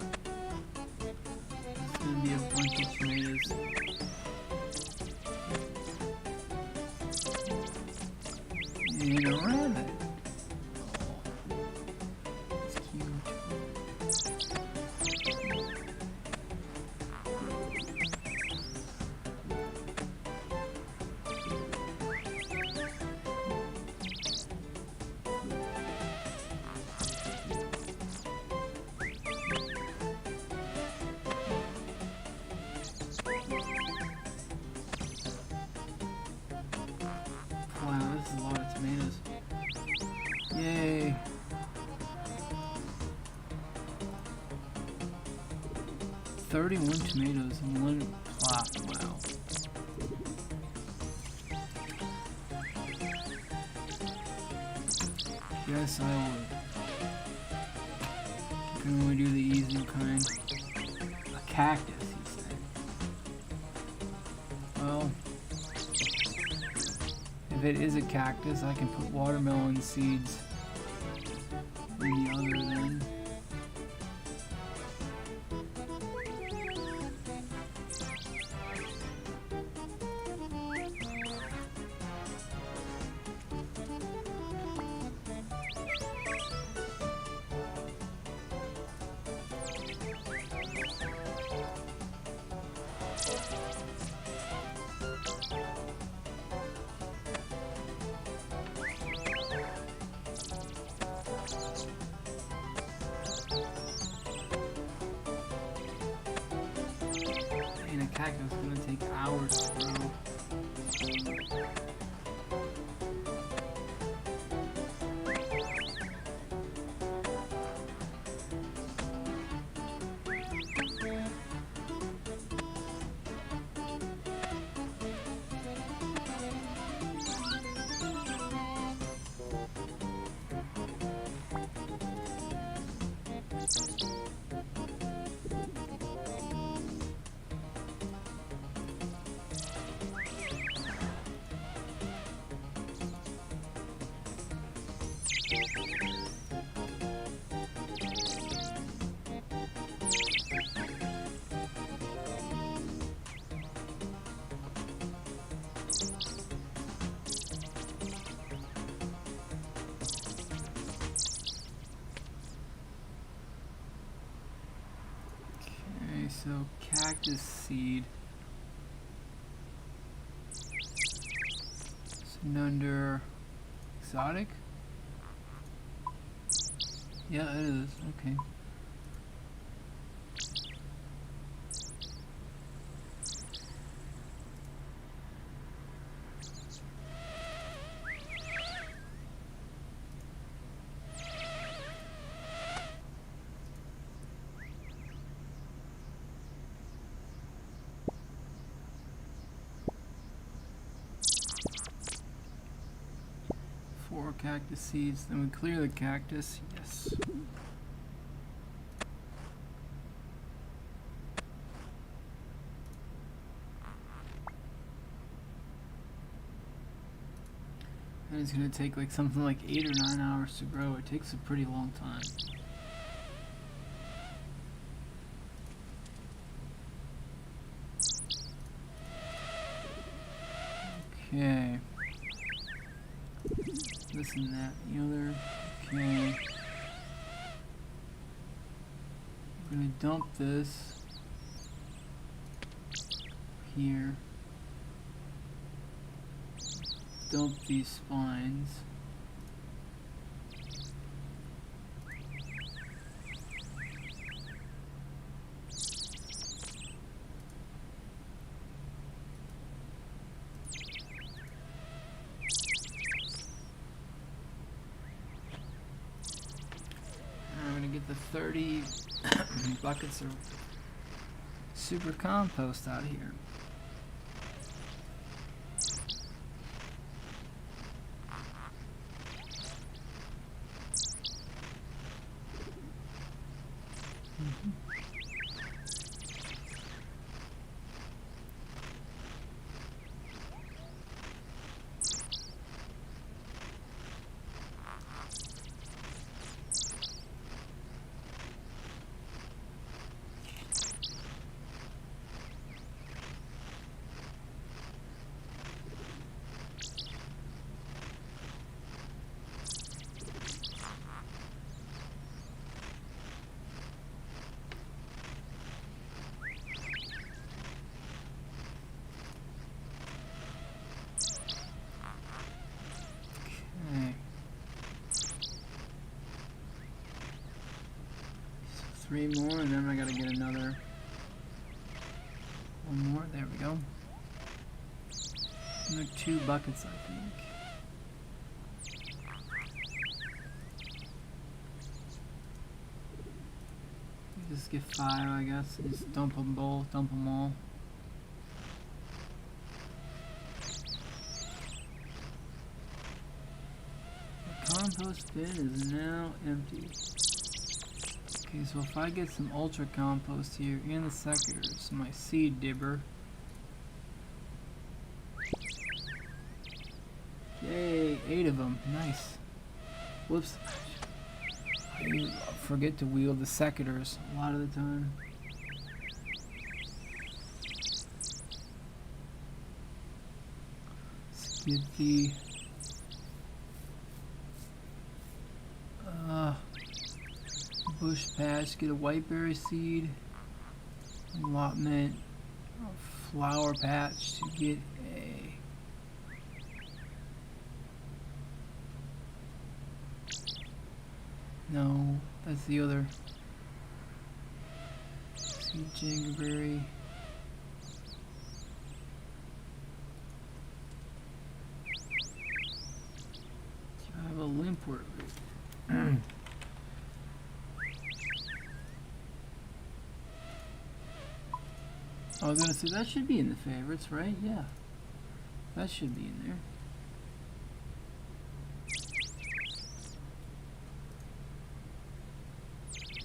It's gonna be a bunch of tomatoes. And a rabbit. Oh, that's cute. Wow, this is a lot of tomatoes. Yay! $31 tomatoes in one plot. Wow. Yes, I would. You can only do the easy kind. A cactus, you say? Well, if it is a cactus, I can put watermelon seeds in the other then. And a cactus is gonna take hours to grow. So cactus seed. And under exotic? Yeah, it is. Okay. Four cactus seeds. Then we clear the cactus. Yes. And it's going to take like something like 8 or 9 hours to grow. It takes a pretty long time. Okay. This and that and the other. Okay. I'm going to dump this here. Dump these spines. I'm gonna get the 30 buckets of super compost out here. Three more, and then I gotta get another one more. There we go. Another 2 buckets, I think. Just get 5, I guess. Just dump them both, dump them all. The compost bin is now empty. Okay, so if I get some ultra compost here in the secators, my seed dibber. Yay, 8 of them. Nice. Whoops. I forget to wield the secators a lot of the time. Let's get the bush patch, get a whiteberry seed, allotment, a flower patch to get a no, that's the other seed jangleberry. I have a limpwort root. I was gonna say that should be in the favorites, right? Yeah, that should be in there.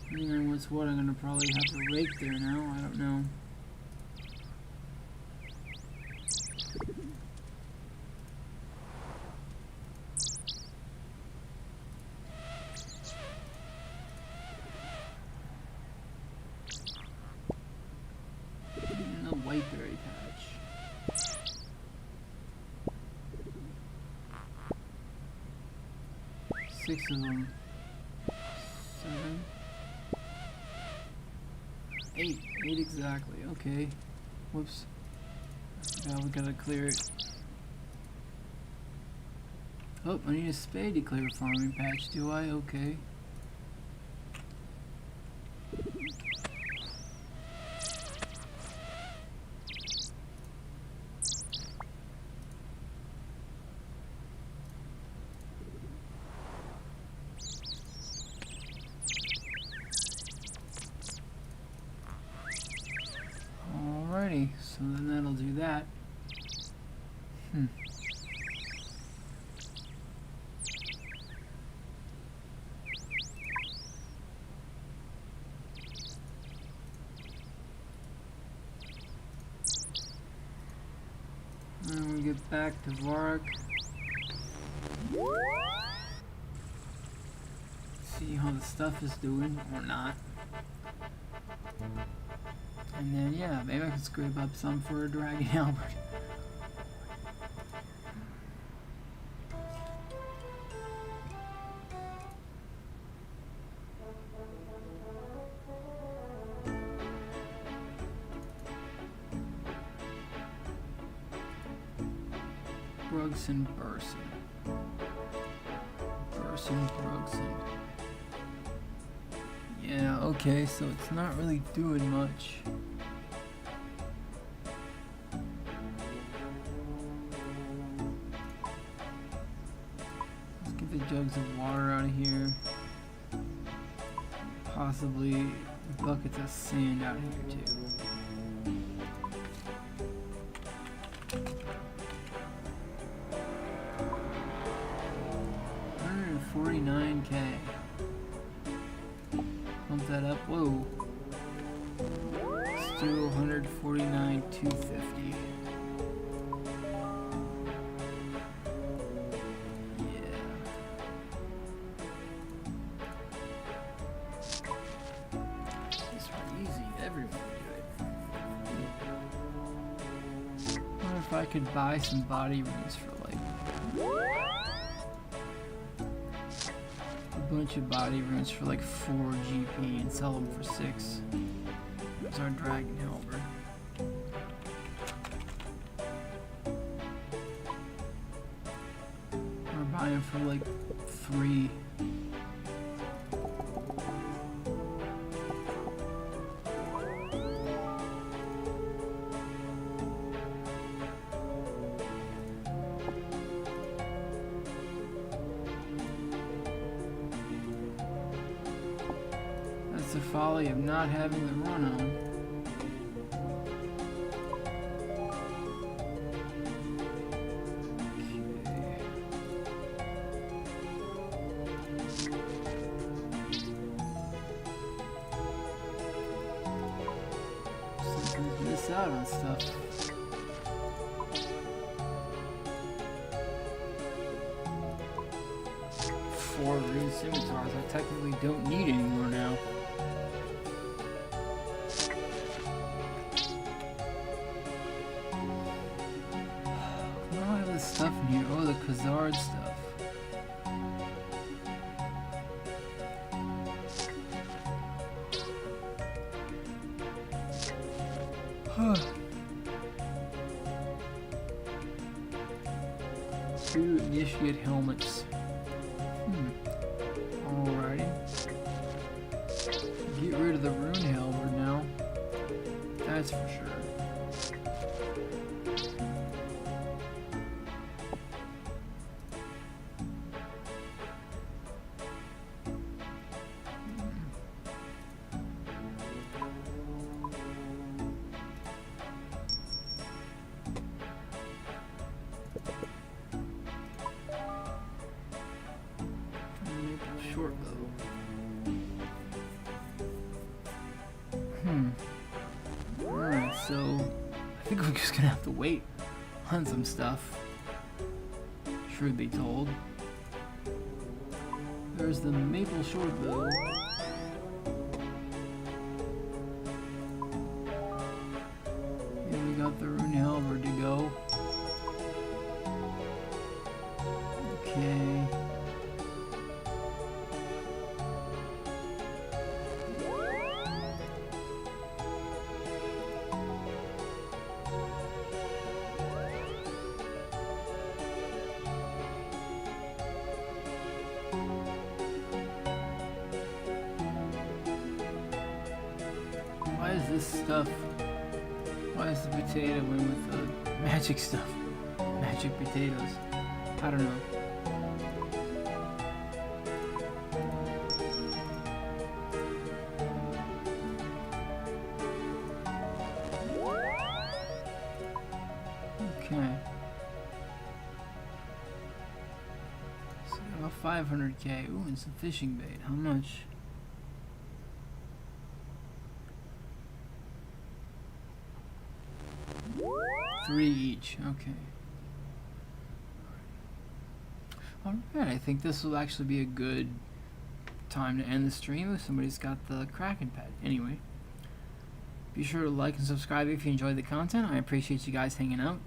Depending on what's what, I'm gonna probably have to rake there now. I don't know. Whiteberry patch. Six of them. 7. 8. 8 exactly. Okay. Whoops. Now we gotta clear it. Oh, I need a spade to clear a farming patch, do I? Okay. Alrighty, so then that'll do that. And we get back to Vark. See how the stuff is doing, or not. And then, yeah, maybe I can scrape up some for a Dragon Halberd. Brugson, Brugson. Yeah, okay, so it's not really doing much. Let's get the jugs of water out of here. Possibly buckets of sand out of here too. $149K. Pump that up. Whoa. Let's do $149,250. If I could buy some body runes for like a bunch of body runes for like 4 GP and sell them for 6. There's our Dragon Halberd. Or buy them for like 3. The folly of not having the run on. Sometimes miss out on stuff. Four rune scimitars I technically don't need anymore now. Stuff in here. Oh, the Khazard stuff. Two initiate helmets. Alrighty. Get rid of the rune halberd now. That's for sure. Short bow. Alright, so I think we're just gonna have to wait on some stuff. Truth be told. There's the maple short bow. And we got the rune halberd to go. Okay. Why is this stuff? Why is the potato win with the magic stuff? Magic potatoes. I don't know. Okay. So about 500k. Ooh, and some fishing bait. How much? $3 each. Okay. Alright, I think this will actually be a good time to end the stream if somebody's got the Kraken pet. Anyway, be sure to like and subscribe if you enjoyed the content. I appreciate you guys hanging out.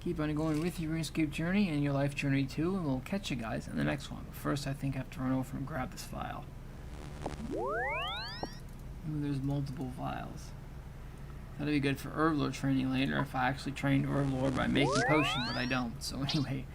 Keep on going with your RuneScape journey and your life journey too, and we'll catch you guys in the next one. But first, I think I have to run over and grab this file. Ooh, there's multiple files. That'll be good for Herblore training later if I actually trained Herblore by making potion, but I don't. So anyway,